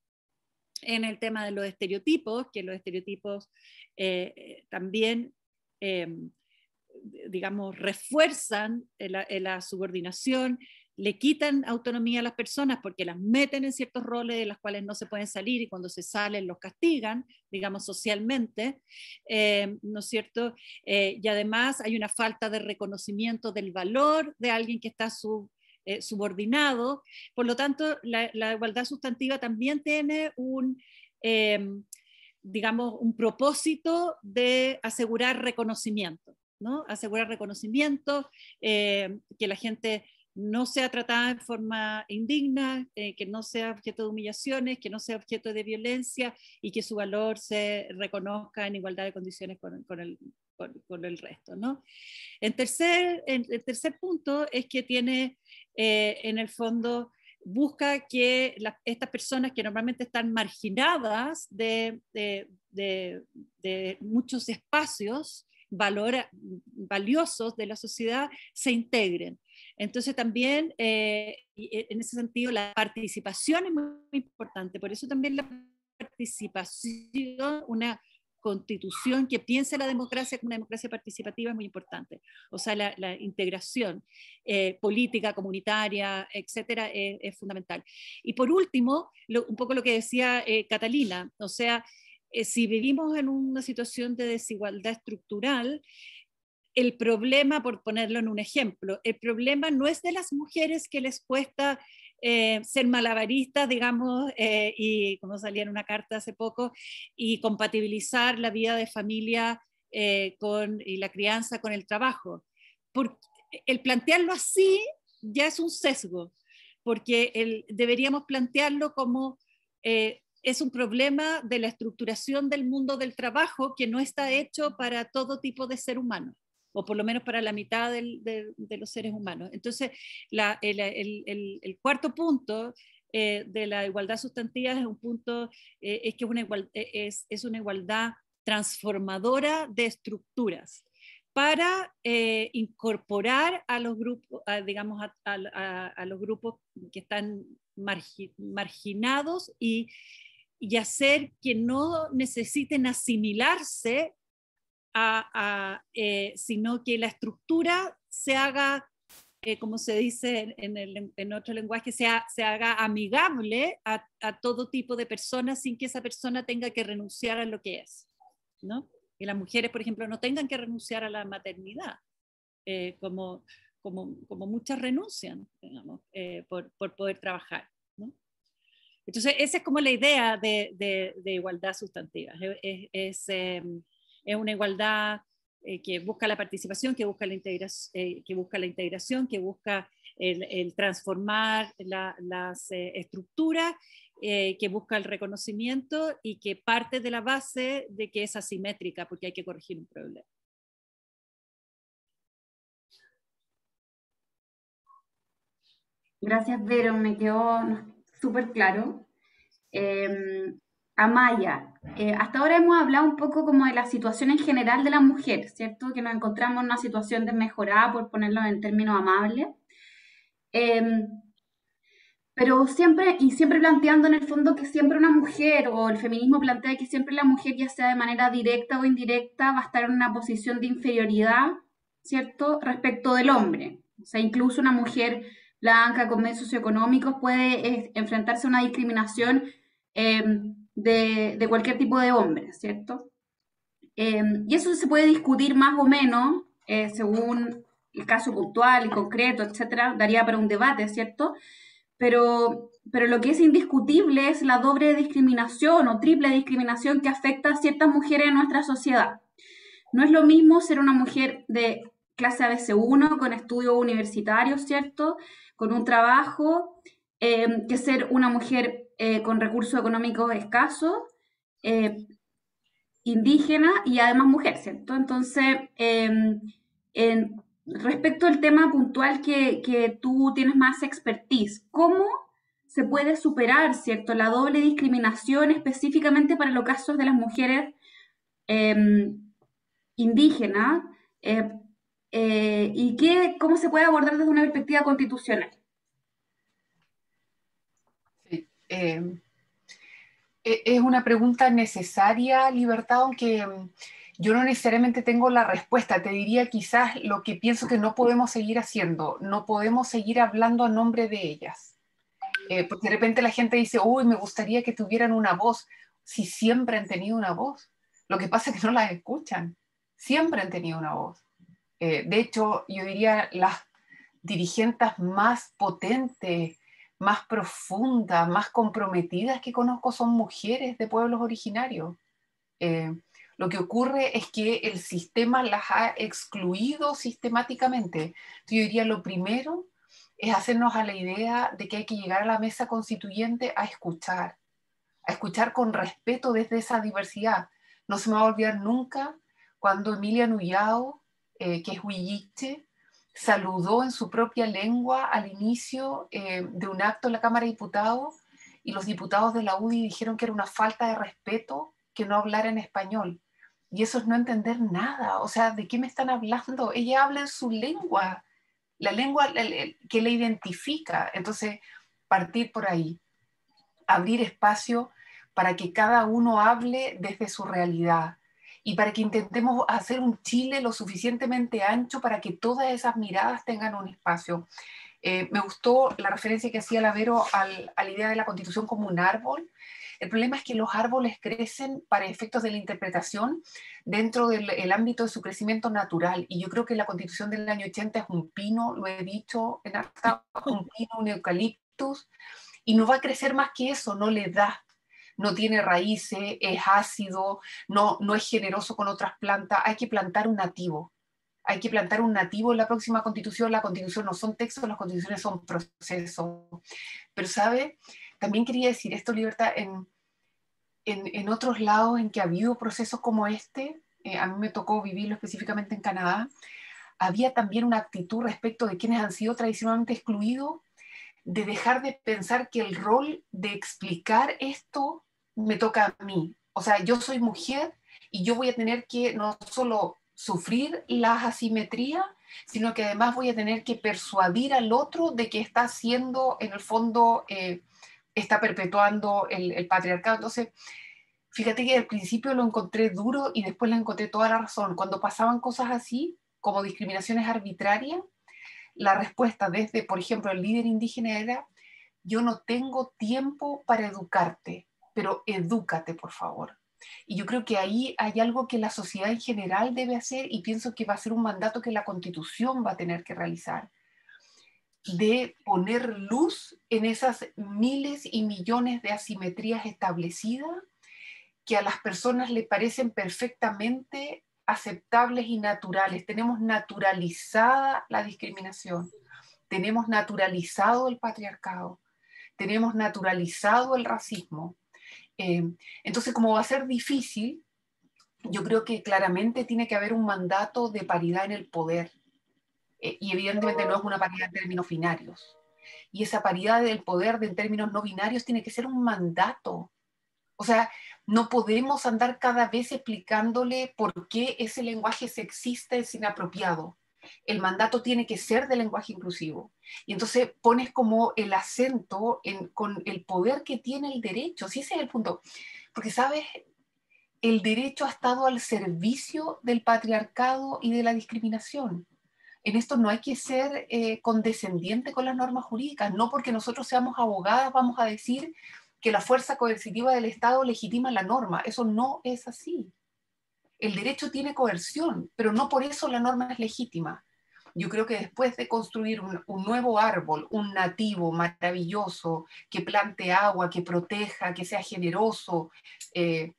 en el tema de los estereotipos, que los estereotipos también digamos, refuerzan la subordinación, le quitan autonomía a las personas porque las meten en ciertos roles de los cuales no se pueden salir, y cuando se salen los castigan, digamos, socialmente, ¿no es cierto? Y además hay una falta de reconocimiento del valor de alguien que está subordinado. Por lo tanto, la igualdad sustantiva también tiene digamos, un propósito de asegurar reconocimiento, ¿no? Asegurar reconocimiento, que la gente no sea tratada de forma indigna, que no sea objeto de humillaciones, que no sea objeto de violencia, y que su valor se reconozca en igualdad de condiciones con el resto, ¿no? El tercer punto es que tiene, en el fondo, busca que estas personas que normalmente están marginadas de muchos espacios valiosos de la sociedad se integren. Entonces también, en ese sentido, la participación es muy importante. Por eso también la participación, una constitución que piense la democracia como una democracia participativa, es muy importante. O sea, la integración política, comunitaria, etcétera, es fundamental. Y por último, un poco lo que decía Catalina, o sea, si vivimos en una situación de desigualdad estructural, el problema, por ponerlo en un ejemplo, el problema no es de las mujeres que les cuesta ser malabaristas, digamos, y como salía en una carta hace poco, y compatibilizar la vida de familia y la crianza con el trabajo. El plantearlo así ya es un sesgo, porque deberíamos plantearlo como es un problema de la estructuración del mundo del trabajo que no está hecho para todo tipo de ser humano, o por lo menos para la mitad de los seres humanos. Entonces, el cuarto punto de la igualdad sustantiva es un punto, es que es una igualdad transformadora de estructuras para incorporar a los grupos, digamos, a los grupos que están marginados y hacer que no necesiten asimilarse sino que la estructura se haga, como se dice en otro lenguaje, se haga amigable a todo tipo de personas sin que esa persona tenga que renunciar a lo que es, ¿no? Que las mujeres, por ejemplo, no tengan que renunciar a la maternidad, como muchas renuncian, digamos, por poder trabajar, ¿no? Entonces, esa es como la idea de igualdad sustantiva. Es una igualdad que busca la participación, que busca la integración, que busca el transformar las estructuras, que busca el reconocimiento y que parte de la base de que es asimétrica, porque hay que corregir un problema. Gracias, Vero, me quedó súper claro. Amaya, hasta ahora hemos hablado un poco como de la situación en general de la mujer, ¿cierto? Que nos encontramos en una situación desmejorada, por ponerlo en términos amables. Pero siempre planteando en el fondo que siempre una mujer, o el feminismo plantea que siempre la mujer, ya sea de manera directa o indirecta, va a estar en una posición de inferioridad, ¿cierto?, respecto del hombre. O sea, incluso una mujer blanca con medios socioeconómicos puede enfrentarse a una discriminación de cualquier tipo de hombre, ¿cierto? Y eso se puede discutir más o menos según el caso puntual y concreto, etcétera, daría para un debate, ¿cierto? Pero lo que es indiscutible es la doble discriminación o triple discriminación que afecta a ciertas mujeres en nuestra sociedad. No es lo mismo ser una mujer de clase ABC1 con estudios universitarios, ¿cierto?, con un trabajo, que ser una mujer con recursos económicos escasos, indígena y además mujer, ¿cierto? Entonces, respecto al tema puntual que tú tienes más expertise, ¿cómo se puede superar, ¿cierto?, la doble discriminación específicamente para los casos de las mujeres indígenas y cómo se puede abordar desde una perspectiva constitucional? Sí, es una pregunta necesaria, Libertad, aunque yo no necesariamente tengo la respuesta. Te diría quizás lo que pienso que no podemos seguir haciendo. No podemos seguir hablando a nombre de ellas. Porque de repente la gente dice, uy, me gustaría que tuvieran una voz. Si siempre han tenido una voz. Lo que pasa es que no las escuchan. Siempre han tenido una voz. De hecho, yo diría las dirigentes más potentes, más profundas, más comprometidas que conozco son mujeres de pueblos originarios. Lo que ocurre es que el sistema las ha excluido sistemáticamente. Yo diría lo primero es hacernos a la idea de que hay que llegar a la mesa constituyente a escuchar con respeto desde esa diversidad. No se me va a olvidar nunca cuando Emilia Nullao, que es huilliche, saludó en su propia lengua al inicio de un acto en la Cámara de Diputados, y los diputados de la UDI dijeron que era una falta de respeto que no hablara en español. Y eso es no entender nada. O sea, ¿de qué me están hablando? Ella habla en su lengua, la lengua que le identifica. Entonces, partir por ahí, abrir espacio para que cada uno hable desde su realidad y para que intentemos hacer un Chile lo suficientemente ancho para que todas esas miradas tengan un espacio. Me gustó la referencia que hacía Lavero a la idea de la Constitución como un árbol. El problema es que los árboles crecen para efectos de la interpretación dentro del ámbito de su crecimiento natural, y yo creo que la Constitución del año 80 es un pino, lo he dicho en acta, un pino, un eucaliptus, y no va a crecer más que eso, no le da. No tiene raíces, es ácido, no es generoso con otras plantas. Hay que plantar un nativo. Hay que plantar un nativo en la próxima constitución. La constitución no son textos, las constituciones son procesos. Pero, ¿sabe? También quería decir esto, Libertad, en otros lados en que ha habido procesos como este, a mí me tocó vivirlo específicamente en Canadá, había también una actitud respecto de quienes han sido tradicionalmente excluidos, de dejar de pensar que el rol de explicar esto me toca a mí. O sea, yo soy mujer y yo voy a tener que no solo sufrir las asimetrías, sino que además voy a tener que persuadir al otro de que está haciendo, en el fondo, está perpetuando el patriarcado. Entonces, Fíjate que al principio lo encontré duro y después le encontré toda la razón. Cuando pasaban cosas así, como discriminaciones arbitrarias, la respuesta desde, por ejemplo, el líder indígena era: yo no tengo tiempo para educarte, pero edúcate, por favor. Y yo creo que ahí hay algo que la sociedad en general debe hacer, y pienso que va a ser un mandato que la Constitución va a tener que realizar, de poner luz en esas miles y millones de asimetrías establecidas que a las personas le parecen perfectamente aceptables y naturales. Tenemos naturalizada la discriminación, tenemos naturalizado el patriarcado, tenemos naturalizado el racismo. Entonces, como va a ser difícil, yo creo que claramente tiene que haber un mandato de paridad en el poder. Y evidentemente no es una paridad en términos binarios. Y esa paridad del poder en términos no binarios tiene que ser un mandato. O sea, no podemos andar cada vez explicándole por qué ese lenguaje sexista es inapropiado. El mandato tiene que ser de lenguaje inclusivo. Y entonces pones como el acento con el poder que tiene el derecho. Sí, ese es el punto. Porque, ¿sabes? El derecho ha estado al servicio del patriarcado y de la discriminación. En esto no hay que ser condescendiente con las normas jurídicas. No porque nosotros seamos abogadas vamos a decir que la fuerza coercitiva del Estado legitima la norma. Eso no es así. El derecho tiene coerción, pero no por eso la norma es legítima. Yo creo que después de construir un nuevo árbol, un nativo maravilloso, que plante agua, que proteja, que sea generoso, que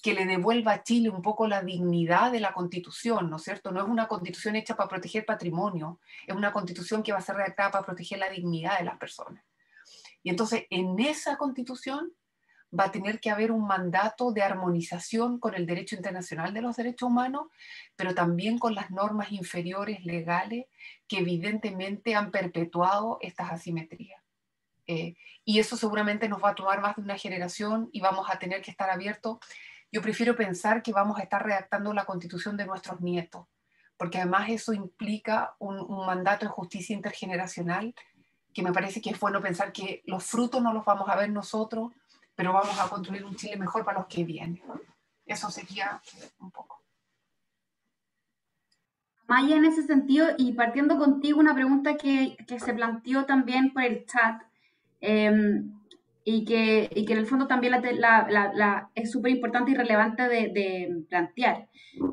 le devuelva a Chile un poco la dignidad de la Constitución, ¿no es cierto? No es una Constitución hecha para proteger patrimonio, es una Constitución que va a ser redactada para proteger la dignidad de las personas. Y entonces, en esa Constitución va a tener que haber un mandato de armonización con el derecho internacional de los derechos humanos, pero también con las normas inferiores legales que evidentemente han perpetuado estas asimetrías. Y eso seguramente nos va a tomar más de una generación y vamos a tener que estar abiertos. Yo prefiero pensar que vamos a estar redactando la Constitución de nuestros nietos, porque además eso implica un mandato de justicia intergeneracional, que me parece que es bueno pensar que los frutos no los vamos a ver nosotros, pero vamos a construir un Chile mejor para los que vienen. Eso sería un poco. Maya, en ese sentido, y partiendo contigo, una pregunta que se planteó también por el chat, y que en el fondo también es súper importante y relevante de plantear.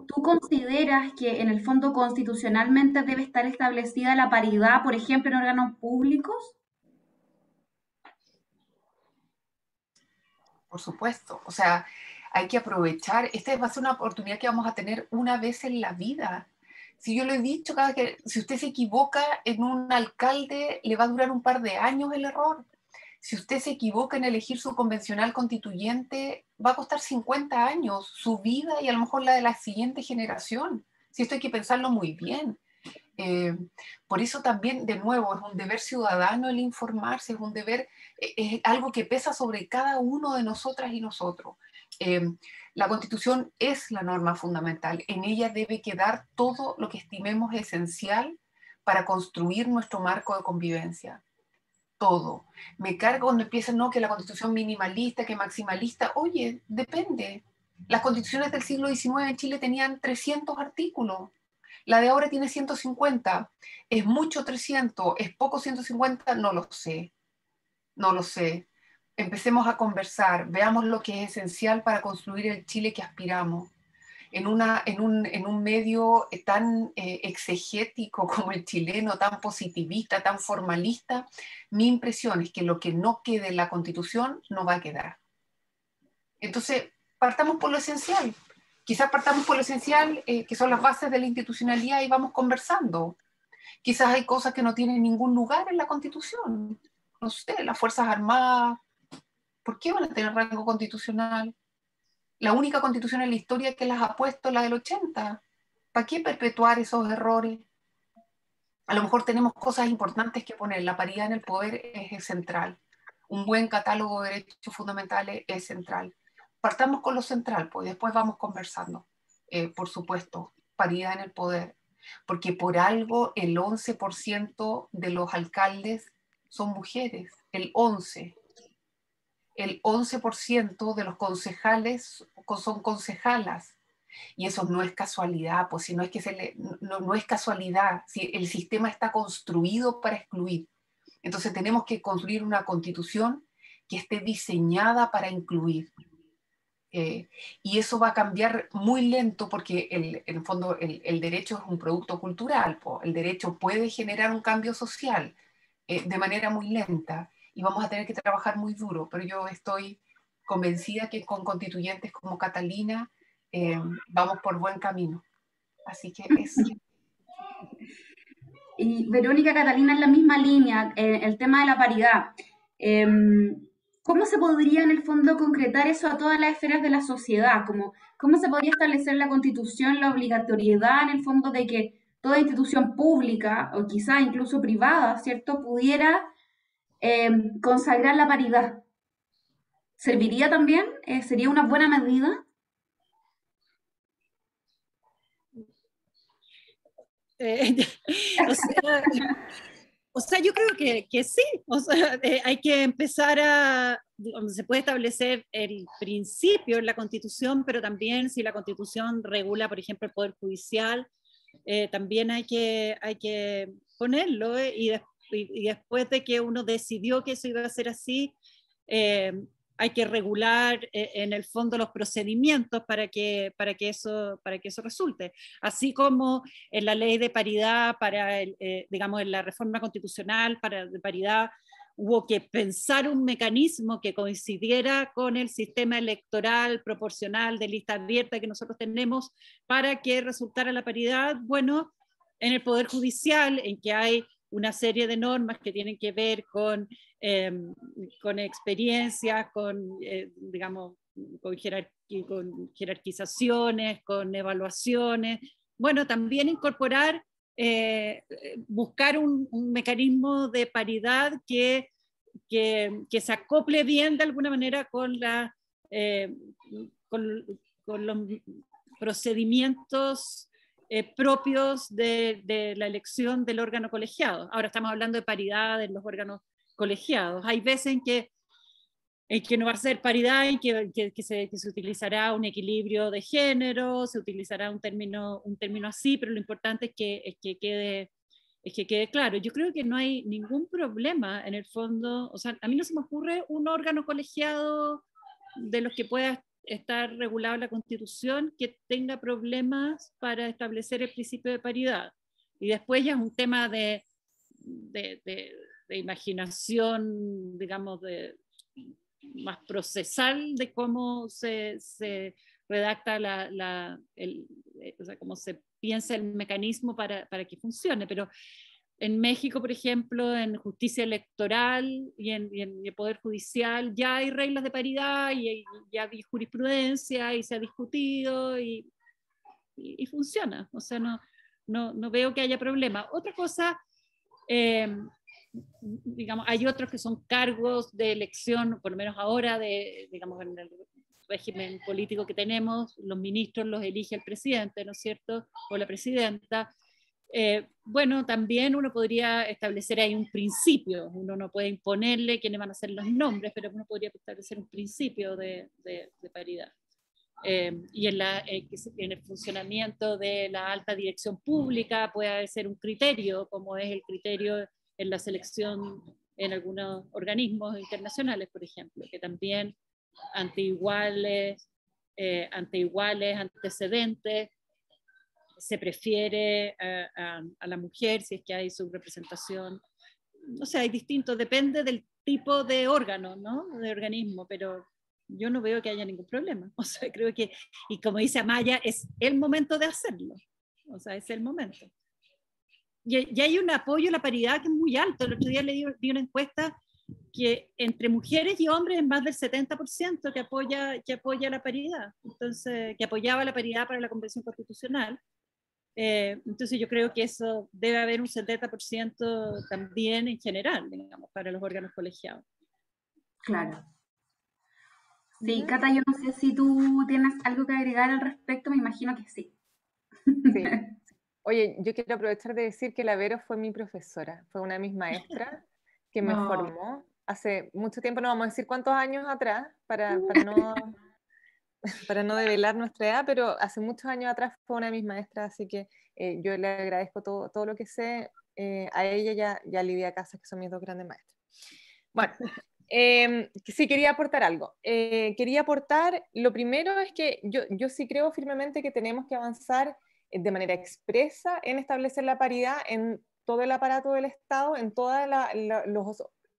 ¿Tú consideras que en el fondo constitucionalmente debe estar establecida la paridad, por ejemplo, en órganos públicos? Por supuesto. O sea, hay que aprovechar. Esta va a ser una oportunidad que vamos a tener una vez en la vida. Si yo lo he dicho, si usted se equivoca en un alcalde, le va a durar un par de años el error. Si usted se equivoca en elegir su convencional constituyente, va a costar 50 años, su vida y a lo mejor la de la siguiente generación. Si esto hay que pensarlo muy bien. Por eso también, de nuevo, es un deber ciudadano el informarse, es un deber, es algo que pesa sobre cada uno de nosotras y nosotros. La Constitución es la norma fundamental, en ella debe quedar todo lo que estimemos esencial para construir nuestro marco de convivencia. Todo. Me cargo cuando empiezan, no, que la Constitución minimalista, que maximalista. Oye, depende. Las constituciones del siglo XIX en Chile tenían 300 artículos. La de ahora tiene 150. ¿Es mucho 300? ¿Es poco 150? No lo sé. No lo sé. Empecemos a conversar. Veamos lo que es esencial para construir el Chile que aspiramos. En un medio tan exegético como el chileno, tan positivista, tan formalista, mi impresión es que lo que no quede en la Constitución no va a quedar. Entonces, partamos por lo esencial. Quizás partamos por lo esencial, que son las bases de la institucionalidad, y vamos conversando. Quizás hay cosas que no tienen ningún lugar en la Constitución. No sé, las Fuerzas Armadas, ¿por qué van a tener rango constitucional? La única constitución en la historia que las ha puesto es la del 80. ¿Para qué perpetuar esos errores? A lo mejor tenemos cosas importantes que poner. La paridad en el poder es central. Un buen catálogo de derechos fundamentales es central. Partamos con lo central, pues después vamos conversando. Por supuesto, paridad en el poder. Porque por algo el 11% de los alcaldes son mujeres. El 11%. el 11% de los concejales son concejalas. Y eso no es casualidad, pues si no es que no es casualidad, si el sistema está construido para excluir. Entonces tenemos que construir una constitución que esté diseñada para incluir. Y eso va a cambiar muy lento porque en el fondo el derecho es un producto cultural, po. El derecho puede generar un cambio social de manera muy lenta y vamos a tener que trabajar muy duro, pero yo estoy convencida que con constituyentes como Catalina vamos por buen camino. Así que eso. Y Verónica, Catalina, en la misma línea, el tema de la paridad. ¿Cómo se podría en el fondo concretar eso a todas las esferas de la sociedad? ¿Cómo se podría establecer en la Constitución la obligatoriedad en el fondo de que toda institución pública o quizás incluso privada, ¿cierto?, pudiera consagrar la paridad? ¿Serviría también? ¿Sería una buena medida? O sea, o sea, yo creo que sí, o sea, hay que empezar se puede establecer el principio en la Constitución, pero también si la Constitución regula, por ejemplo, el Poder Judicial, también hay que ponerlo, y después de que uno decidió que eso iba a ser así, hay que regular en el fondo los procedimientos para que eso resulte. Así como en la ley de paridad, digamos, en la reforma constitucional de paridad, hubo que pensar un mecanismo que coincidiera con el sistema electoral proporcional de lista abierta que nosotros tenemos para que resultara la paridad. Bueno, en el Poder Judicial, en que hay una serie de normas que tienen que ver con experiencias, digamos, con jerarquizaciones, con evaluaciones. Bueno, también incorporar, buscar un mecanismo de paridad que se acople bien de alguna manera con los procedimientos propios de la elección del órgano colegiado. Ahora estamos hablando de paridad en los órganos colegiados. Hay veces en que no va a ser paridad, en que se utilizará un equilibrio de género, se utilizará un término así, pero lo importante es que quede claro. Yo creo que no hay ningún problema en el fondo. O sea, a mí no se me ocurre un órgano colegiado de los que pueda estar regulado en la Constitución que tenga problemas para establecer el principio de paridad. Y después ya es un tema de imaginación, digamos, más procesal de cómo se redacta o sea, cómo se piensa el mecanismo para que funcione. Pero en México, por ejemplo, en justicia electoral y en el Poder Judicial ya hay reglas de paridad y ya hay jurisprudencia y se ha discutido y funciona. O sea, no veo que haya problema. Otra cosa, digamos, hay otros que son cargos de elección, por lo menos ahora, digamos, en el régimen político que tenemos, los ministros los elige el presidente, ¿no es cierto?, o la presidenta. Bueno, también uno podría establecer ahí un principio. Uno no puede imponerle quiénes van a ser los nombres, pero uno podría establecer un principio de paridad. Y en el funcionamiento de la alta dirección pública puede ser un criterio, como es el criterio en la selección en algunos organismos internacionales, por ejemplo, que también ante iguales antecedentes se prefiere a la mujer si es que hay subrepresentación. No sé, hay distintos, depende del tipo de órgano, ¿no?, de organismo, pero yo no veo que haya ningún problema. O sea, creo que, y como dice Amaya, es el momento de hacerlo. O sea, es el momento. Y hay un apoyo a la paridad que es muy alto. El otro día di una encuesta que entre mujeres y hombres es más del 70% que apoya la paridad. Entonces, que apoyaba la paridad para la Convención Constitucional. Entonces yo creo que eso debe haber un 70% también en general, digamos, para los órganos colegiados. Claro. Sí, Cata, yo no sé si tú tienes algo que agregar al respecto, me imagino que sí. Sí. Oye, yo quiero aprovechar de decir que la Vero fue mi profesora, fue una de mis maestras que me formó hace mucho tiempo, no vamos a decir cuántos años atrás, para no develar nuestra edad, pero hace muchos años atrás fue una de mis maestras, así que yo le agradezco todo lo que sé a ella y a Lidia Casas, que son mis dos grandes maestras. Bueno, sí quería aportar algo. Quería aportar, lo primero es que yo sí creo firmemente que tenemos que avanzar de manera expresa en establecer la paridad en todo el aparato del Estado, en todos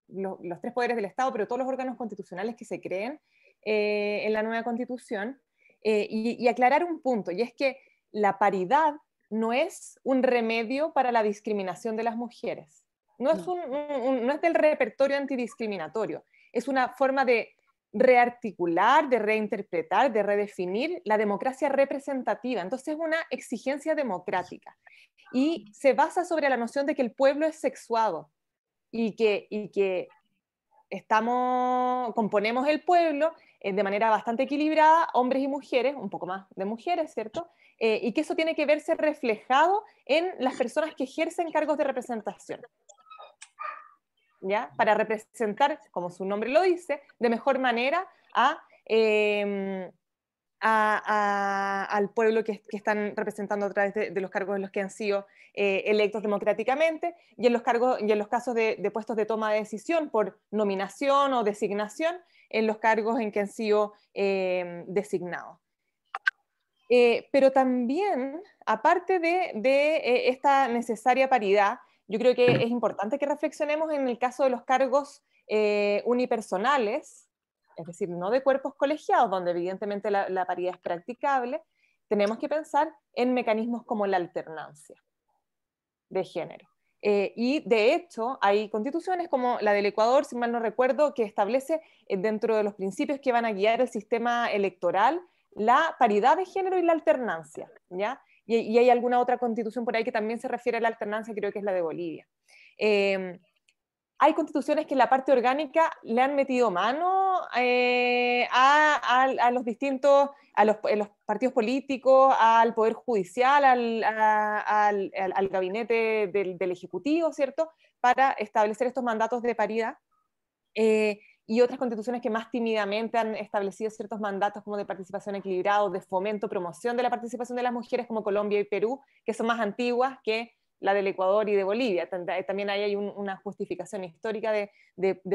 los tres poderes del Estado, pero todos los órganos constitucionales que se creen en la nueva Constitución, y aclarar un punto, y es que la paridad no es un remedio para la discriminación de las mujeres. No es, no es del repertorio antidiscriminatorio, es una forma de rearticular, de reinterpretar, de redefinir la democracia representativa. Entonces es una exigencia democrática y se basa sobre la noción de que el pueblo es sexuado y que componemos el pueblo de manera bastante equilibrada, hombres y mujeres, un poco más de mujeres, ¿cierto? Y que eso tiene que verse reflejado en las personas que ejercen cargos de representación. ¿Ya? Para representar, como su nombre lo dice, de mejor manera al pueblo que están representando a través de los cargos en los que han sido electos democráticamente y en los casos de puestos de toma de decisión por nominación o designación en los cargos en que han sido designados. Pero también, aparte de esta necesaria paridad, yo creo que es importante que reflexionemos en el caso de los cargos unipersonales, es decir, no de cuerpos colegiados, donde evidentemente la paridad es practicable. Tenemos que pensar en mecanismos como la alternancia de género. Y de hecho, hay constituciones como la del Ecuador, si mal no recuerdo, que establece dentro de los principios que van a guiar el sistema electoral la paridad de género y la alternancia, ¿ya? Y hay alguna otra constitución por ahí que también se refiere a la alternancia, creo que es la de Bolivia. Hay constituciones que en la parte orgánica le han metido mano a los distintos, a los partidos políticos, al Poder Judicial, al gabinete del Ejecutivo, ¿cierto? Para establecer estos mandatos de paridad. Y otras constituciones que más tímidamente han establecido ciertos mandatos como de participación equilibrada, de fomento, promoción de la participación de las mujeres, como Colombia y Perú, que son más antiguas que la del Ecuador y de Bolivia. También ahí hay una justificación histórica de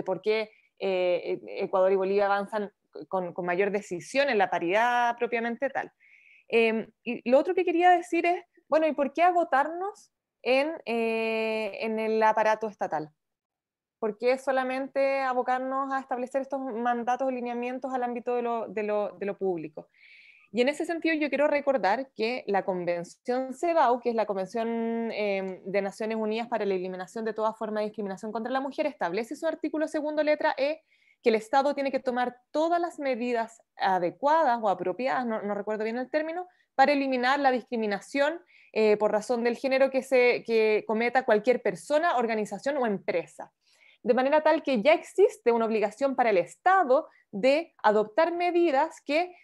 por qué Ecuador y Bolivia avanzan con mayor decisión en la paridad propiamente tal. Y lo otro que quería decir es, bueno, ¿y por qué agotarnos en el aparato estatal? ¿Por qué solamente abocarnos a establecer estos mandatos o lineamientos al ámbito de lo público? Y en ese sentido yo quiero recordar que la Convención CEDAW, que es la Convención de Naciones Unidas para la Eliminación de toda forma de discriminación contra la mujer, establece su artículo segundo letra E, que el Estado tiene que tomar todas las medidas adecuadas o apropiadas, no recuerdo bien el término, para eliminar la discriminación por razón del género que cometa cualquier persona, organización o empresa. De manera tal que ya existe una obligación para el Estado de adoptar medidas que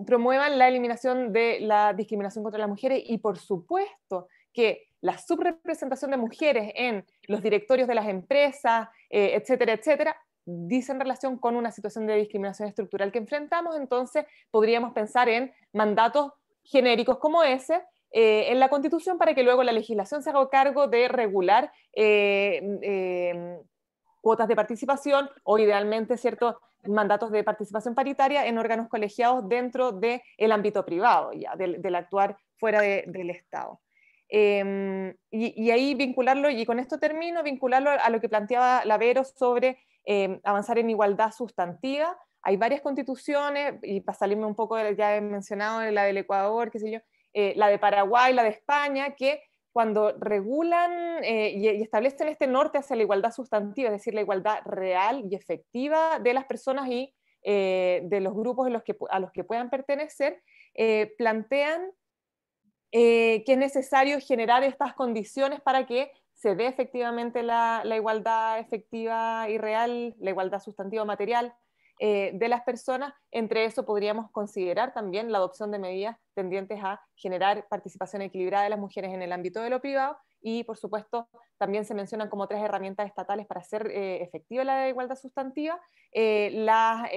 promuevan la eliminación de la discriminación contra las mujeres y, por supuesto, que la subrepresentación de mujeres en los directorios de las empresas, etcétera, etcétera, dice en relación con una situación de discriminación estructural que enfrentamos. Entonces podríamos pensar en mandatos genéricos como ese en la Constitución para que luego la legislación se haga cargo de regular cuotas de participación o idealmente ciertos mandatos de participación paritaria en órganos colegiados dentro del ámbito privado, ya, del actuar fuera del Estado. Y ahí vincularlo, y con esto termino, vincularlo a lo que planteaba Lavero sobre avanzar en igualdad sustantiva. Hay varias constituciones, y para salirme un poco, ya he mencionado la del Ecuador, qué sé yo, la de Paraguay, la de España, que cuando regulan y establecen este norte hacia la igualdad sustantiva, es decir, la igualdad real y efectiva de las personas y de los grupos a los que puedan pertenecer, plantean que es necesario generar estas condiciones para que se dé efectivamente la igualdad efectiva y real, la igualdad sustantiva material de las personas. Entre eso podríamos considerar también la adopción de medidas tendientes a generar participación equilibrada de las mujeres en el ámbito de lo privado y por supuesto también se mencionan como 3 herramientas estatales para hacer efectiva la igualdad sustantiva, la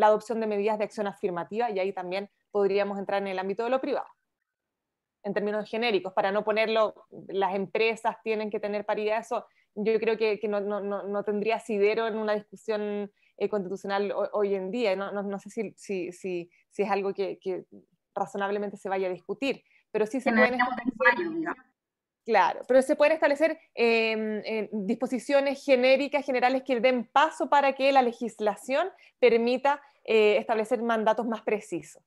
adopción de medidas de acción afirmativa, y ahí también podríamos entrar en el ámbito de lo privado, en términos genéricos, para no ponerlo, las empresas tienen que tener paridad, eso yo creo que no tendría asidero en una discusión constitucional hoy en día, no sé si es algo que razonablemente se vaya a discutir, pero sí se pueden establecer, claro, pero se pueden establecer disposiciones genéricas, generales, que den paso para que la legislación permita establecer mandatos más precisos.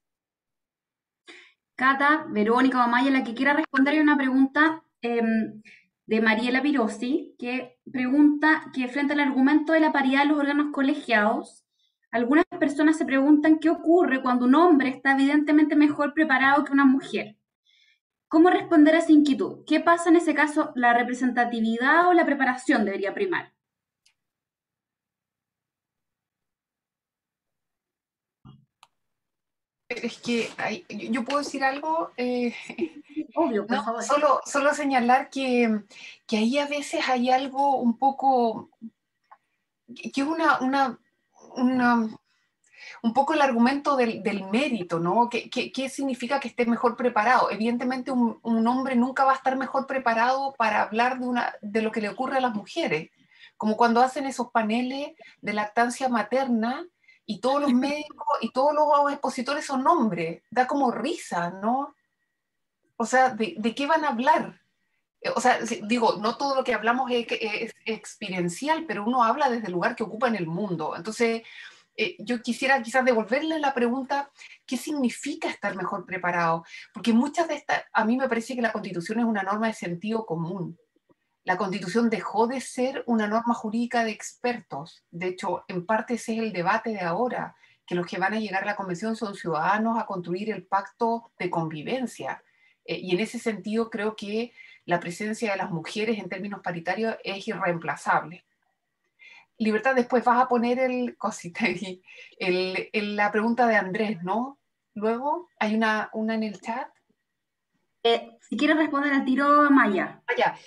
Cata, Verónica o Amaya, la que quiera responder, hay una pregunta de Mariela Pirosi, que pregunta que frente al argumento de la paridad de los órganos colegiados, algunas personas se preguntan qué ocurre cuando un hombre está evidentemente mejor preparado que una mujer. ¿Cómo responder a esa inquietud? ¿Qué pasa en ese caso? ¿La representatividad o la preparación debería primar? Es que yo puedo decir algo, Obvio, por no, favor. solo señalar que ahí a veces hay algo un poco, que es un poco el argumento del mérito, ¿no? ¿Qué significa que esté mejor preparado? Evidentemente un hombre nunca va a estar mejor preparado para hablar de lo que le ocurre a las mujeres, como cuando hacen esos paneles de lactancia materna y todos los médicos y todos los expositores son hombres, da como risa, ¿no? O sea, ¿de qué van a hablar? O sea, digo, no todo lo que hablamos es experiencial, pero uno habla desde el lugar que ocupa en el mundo. Entonces, yo quisiera quizás devolverle la pregunta, ¿qué significa estar mejor preparado? Porque muchas de estas, a mí me parece que la Constitución es una norma de sentido común. La Constitución dejó de ser una norma jurídica de expertos. De hecho, en parte ese es el debate de ahora, que los que van a llegar a la Convención son ciudadanos a construir el pacto de convivencia. Y en ese sentido creo que la presencia de las mujeres en términos paritarios es irreemplazable. Libertad, después vas a poner la pregunta de Andrés, ¿no? Luego hay una en el chat. Si quieres responder al tiro, Amaya. Ya,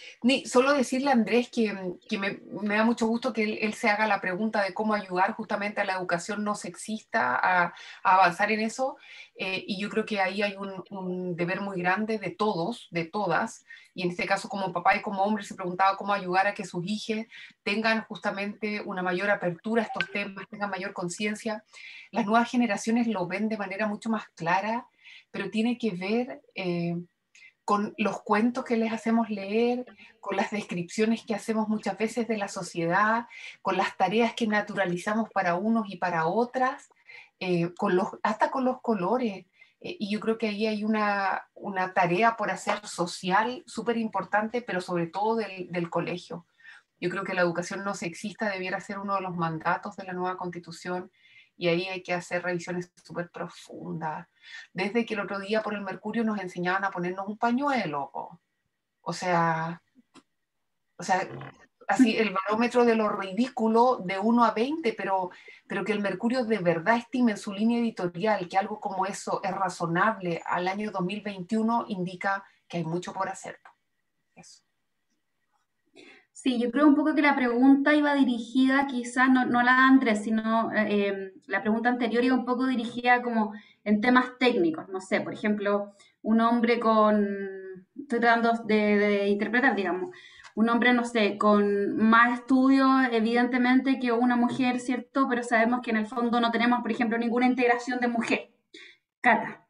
solo decirle a Andrés que me da mucho gusto que él se haga la pregunta de cómo ayudar justamente a la educación no sexista a avanzar en eso. Y yo creo que ahí hay un deber muy grande de todos, de todas, y en este caso como papá y como hombre se preguntaba cómo ayudar a que sus hijos tengan justamente una mayor apertura a estos temas, tengan mayor conciencia. Las nuevas generaciones lo ven de manera mucho más clara, pero tiene que ver con los cuentos que les hacemos leer, con las descripciones que hacemos muchas veces de la sociedad, con las tareas que naturalizamos para unos y para otras, hasta con los colores. Y yo creo que ahí hay una tarea por hacer social súper importante, pero sobre todo del colegio. Yo creo que la educación no sexista debiera ser uno de los mandatos de la nueva Constitución, y ahí hay que hacer revisiones súper profundas. Desde que el otro día por el Mercurio nos enseñaban a ponernos un pañuelo. O sea, así el barómetro de lo ridículo de 1 a 20, pero que el Mercurio de verdad estime en su línea editorial que algo como eso es razonable al año 2021, indica que hay mucho por hacer. Eso. Sí, yo creo un poco que la pregunta iba dirigida, quizás no la de Andrés, sino la pregunta anterior iba un poco dirigida como en temas técnicos, no sé, por ejemplo, un hombre estoy tratando de interpretar, digamos, un hombre, no sé, con más estudios, evidentemente, que una mujer, ¿cierto? Pero sabemos que en el fondo no tenemos, por ejemplo, ninguna integración de mujer. Cata.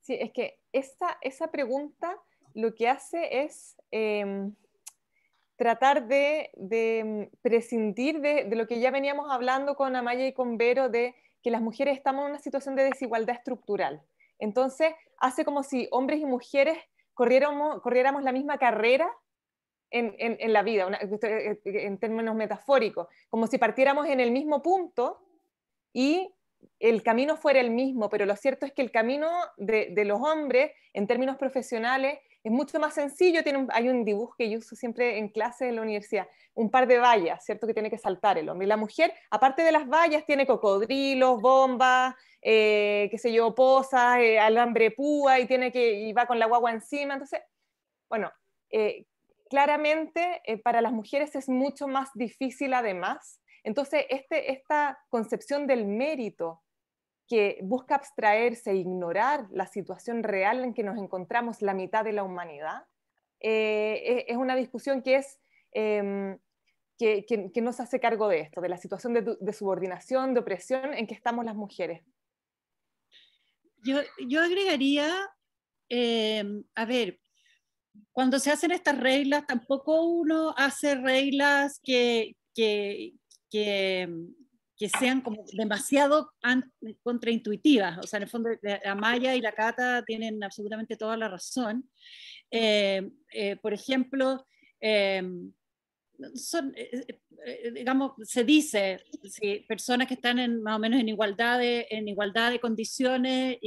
Sí, es que esa pregunta lo que hace es tratar de prescindir de lo que ya veníamos hablando con Amaya y con Vero, de que las mujeres estamos en una situación de desigualdad estructural. Entonces, hace como si hombres y mujeres corriéramos la misma carrera en la vida, en términos metafóricos, como si partiéramos en el mismo punto y el camino fuera el mismo, pero lo cierto es que el camino de los hombres, en términos profesionales, es mucho más sencillo. Hay un dibujo que yo uso siempre en clase en la universidad, un par de vallas, ¿cierto? Que tiene que saltar el hombre. Y la mujer, aparte de las vallas, tiene cocodrilos, bombas, qué sé yo, posas, alambre púa, y va con la guagua encima. Entonces, bueno, claramente para las mujeres es mucho más difícil además. Entonces, esta concepción del mérito que busca abstraerse e ignorar la situación real en que nos encontramos la mitad de la humanidad, es una discusión que es... que no se hace cargo de esto, de la situación de subordinación, de opresión en que estamos las mujeres. Yo agregaría, a ver, cuando se hacen estas reglas, tampoco uno hace reglas que sean como demasiado contraintuitivas. O sea, en el fondo, la Maya y la Cata tienen absolutamente toda la razón. Por ejemplo, digamos, se dice, si personas que están más o menos en igualdad de condiciones,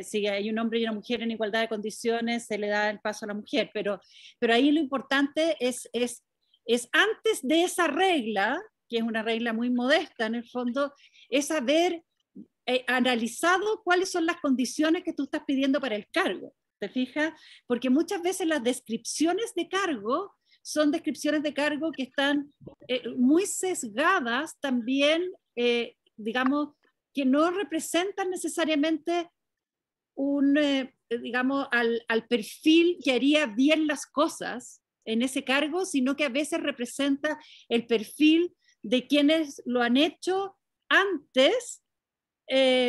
si hay un hombre y una mujer en igualdad de condiciones, se le da el paso a la mujer, pero ahí lo importante es antes de esa regla, que es una regla muy modesta en el fondo, es haber analizado cuáles son las condiciones que tú estás pidiendo para el cargo, ¿te fijas? Porque muchas veces las descripciones de cargo son descripciones de cargo que están muy sesgadas también, digamos, que no representan necesariamente digamos, al perfil que haría bien las cosas en ese cargo, sino que a veces representa el perfil de quienes lo han hecho antes,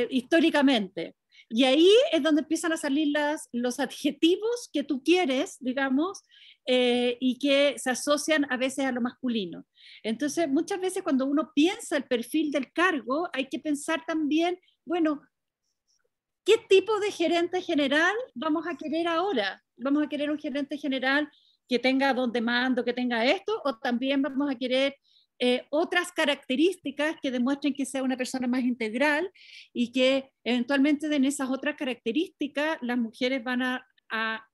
históricamente. Y ahí es donde empiezan a salir los adjetivos que tú quieres, digamos, y que se asocian a veces a lo masculino. Entonces, muchas veces cuando uno piensa el perfil del cargo, hay que pensar también, bueno, ¿qué tipo de gerente general vamos a querer ahora? ¿Vamos a querer un gerente general que tenga don de mando, que tenga esto? ¿O también vamos a querer otras características que demuestren que sea una persona más integral y que eventualmente en esas otras características las mujeres van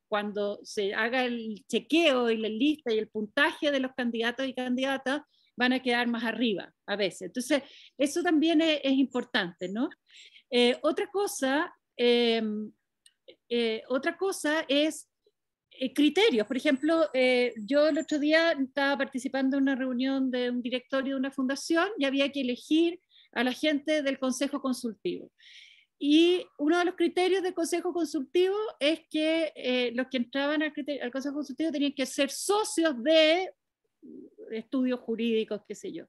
cuando se haga el chequeo y la lista y el puntaje de los candidatos y candidatas, van a quedar más arriba a veces? Entonces, eso también es importante, ¿no? Otra cosa es criterios. Por ejemplo, yo el otro día estaba participando en una reunión de un directorio de una fundación y había que elegir a la gente del consejo consultivo. Y uno de los criterios del consejo consultivo es que los que entraban al consejo consultivo tenían que ser socios de estudios jurídicos, qué sé yo.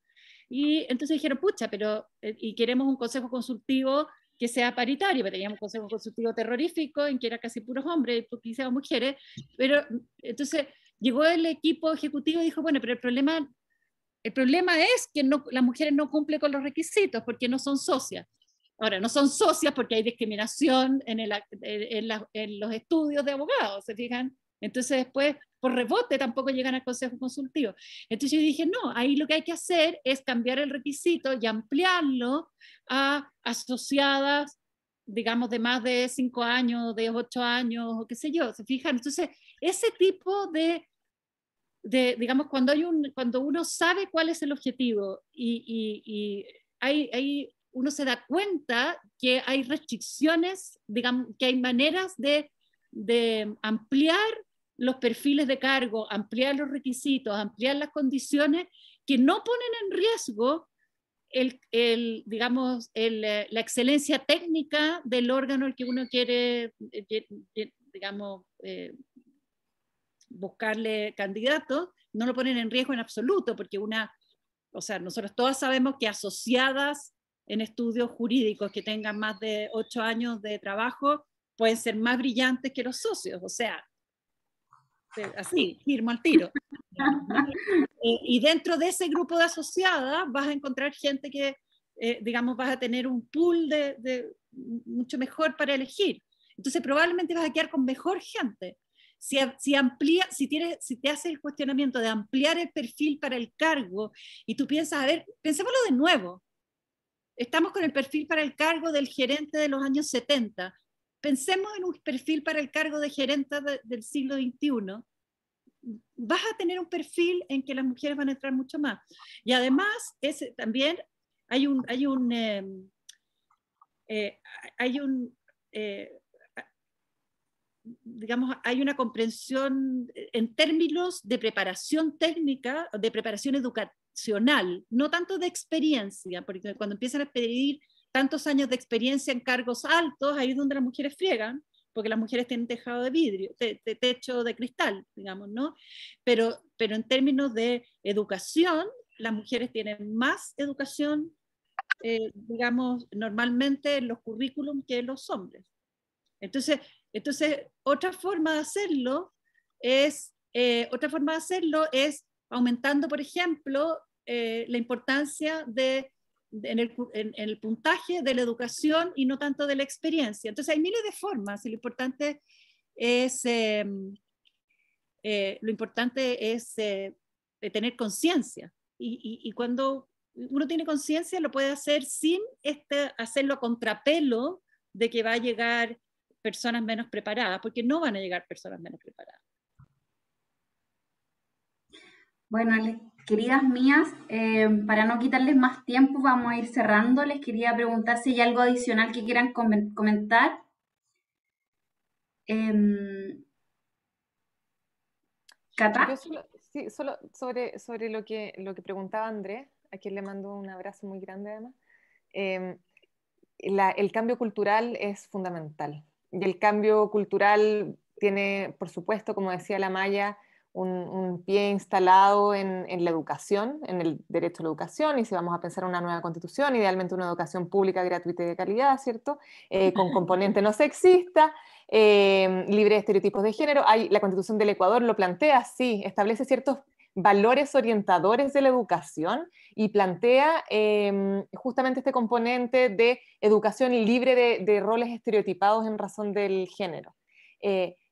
Y entonces dijeron, pucha, pero y queremos un consejo consultivo que sea paritario, pero teníamos un consejo consultivo terrorífico en que era casi puros hombres, poquísimas mujeres, pero entonces llegó el equipo ejecutivo y dijo, bueno, pero el problema es que las mujeres no cumplen con los requisitos porque no son socias. Ahora, no son socias porque hay discriminación en los estudios de abogados, ¿se fijan? Entonces después, por rebote, tampoco llegan al consejo consultivo. Entonces yo dije, no, ahí lo que hay que hacer es cambiar el requisito y ampliarlo a asociadas, digamos, de más de 5 años, de 8 años, o qué sé yo, ¿se fijan? Entonces, ese tipo digamos, cuando uno sabe cuál es el objetivo y uno se da cuenta que hay restricciones, digamos, que hay maneras de ampliar los perfiles de cargo, ampliar los requisitos, ampliar las condiciones que no ponen en riesgo digamos, la excelencia técnica del órgano al que uno quiere, digamos, buscarle candidatos, no lo ponen en riesgo en absoluto, porque o sea, nosotros todas sabemos que asociadas en estudios jurídicos que tengan más de 8 años de trabajo pueden ser más brillantes que los socios, o sea, así, firmo al tiro. Digamos, ¿no? Y dentro de ese grupo de asociadas vas a encontrar gente que, digamos, vas a tener un pool de mucho mejor para elegir. Entonces probablemente vas a quedar con mejor gente. Si te haces el cuestionamiento de ampliar el perfil para el cargo y tú piensas, a ver, pensémoslo de nuevo. Estamos con el perfil para el cargo del gerente de los años 70. Pensemos en un perfil para el cargo de gerente del siglo XXI. Vas a tener un perfil en que las mujeres van a entrar mucho más. Y además, también hay un digamos, hay una comprensión en términos de preparación técnica, de preparación educacional, no tanto de experiencia, porque cuando empiezan a pedir tantos años de experiencia en cargos altos, ahí es donde las mujeres friegan, porque las mujeres tienen tejado de vidrio, techo de cristal, digamos, ¿no? Pero en términos de educación, las mujeres tienen más educación, digamos, normalmente en los currículum que los hombres. Entonces otra forma de hacerlo es, aumentando, por ejemplo, la importancia en el puntaje de la educación y no tanto de la experiencia. Entonces hay miles de formas y lo importante es tener conciencia. Y cuando uno tiene conciencia lo puede hacer sin hacerlo a contrapelo de que va a llegar personas menos preparadas, porque no van a llegar personas menos preparadas. Bueno, queridas mías, para no quitarles más tiempo, vamos a ir cerrando. Les quería preguntar si hay algo adicional que quieran comentar. ¿Cata? Yo solo sobre lo que preguntaba Andrés, a quien le mando un abrazo muy grande además. El cambio cultural es fundamental. Y el cambio cultural tiene, por supuesto, como decía la Maya, un pie instalado en la educación, en el derecho a la educación, y si vamos a pensar en una nueva constitución, idealmente una educación pública, gratuita y de calidad, ¿cierto? Con componente no sexista, libre de estereotipos de género. La Constitución del Ecuador lo plantea, sí, establece ciertos valores orientadores de la educación y plantea justamente este componente de educación libre de roles estereotipados en razón del género.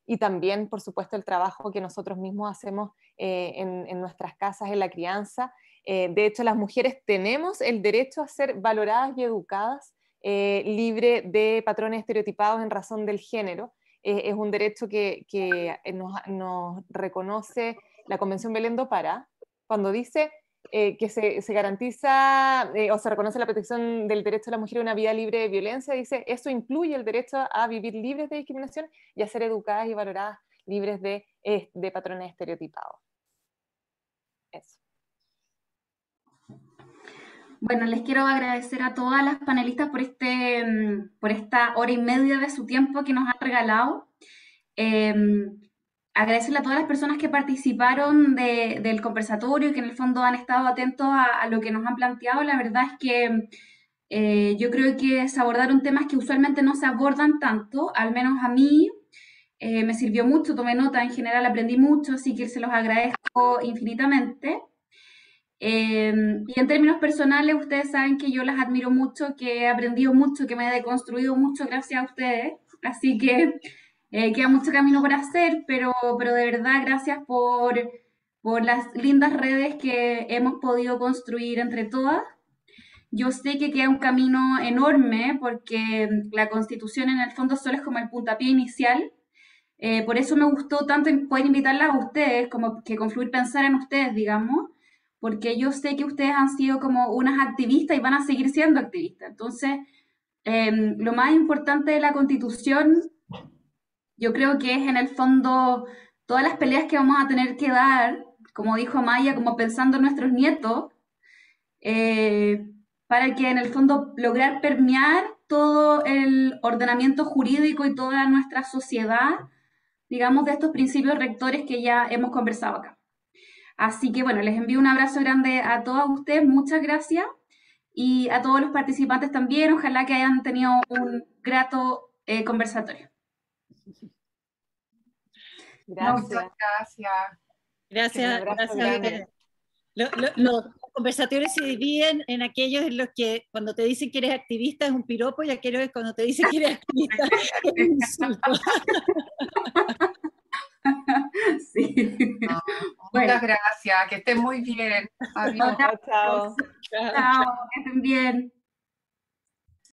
Y también, por supuesto, el trabajo que nosotros mismos hacemos en nuestras casas, en la crianza. De hecho, las mujeres tenemos el derecho a ser valoradas y educadas libre de patrones estereotipados en razón del género. Es un derecho que nos reconoce la Convención Belén do Pará, cuando dice que se garantiza o se reconoce la protección del derecho de la mujer a una vida libre de violencia, dice, eso incluye el derecho a vivir libres de discriminación y a ser educadas y valoradas libres de patrones estereotipados. Eso. Bueno, les quiero agradecer a todas las panelistas por esta hora y media de su tiempo que nos han regalado. Agradecerle a todas las personas que participaron del conversatorio y que en el fondo han estado atentos a lo que nos han planteado. La verdad es que yo creo que se abordaron temas que usualmente no se abordan tanto, al menos a mí me sirvió mucho, tomé nota, en general aprendí mucho, así que se los agradezco infinitamente. Y en términos personales, ustedes saben que yo las admiro mucho, que he aprendido mucho, que me he deconstruido mucho gracias a ustedes, así que queda mucho camino por hacer, pero de verdad gracias por las lindas redes que hemos podido construir entre todas. Yo sé que queda un camino enorme porque la Constitución en el fondo solo es como el puntapié inicial. Por eso me gustó tanto poder invitarlas a ustedes, como que Confluir pensar en ustedes, digamos, porque yo sé que ustedes han sido como unas activistas y van a seguir siendo activistas. Entonces, lo más importante de la Constitución, yo creo que es en el fondo todas las peleas que vamos a tener que dar, como dijo Maya, como pensando en nuestros nietos, para que en el fondo lograr permear todo el ordenamiento jurídico y toda nuestra sociedad, digamos, de estos principios rectores que ya hemos conversado acá. Así que bueno, les envío un abrazo grande a todas ustedes, muchas gracias, y a todos los participantes también, ojalá que hayan tenido un grato conversatorio. Gracias. Muchas gracias. Gracias. Los conversatorios se dividen en aquellos en los que cuando te dicen que eres activista es un piropo y aquellos cuando te dicen que eres activista es un insulto. Sí. Muchas gracias, que estén muy bien. Adiós. Chao. Chao, que estén bien.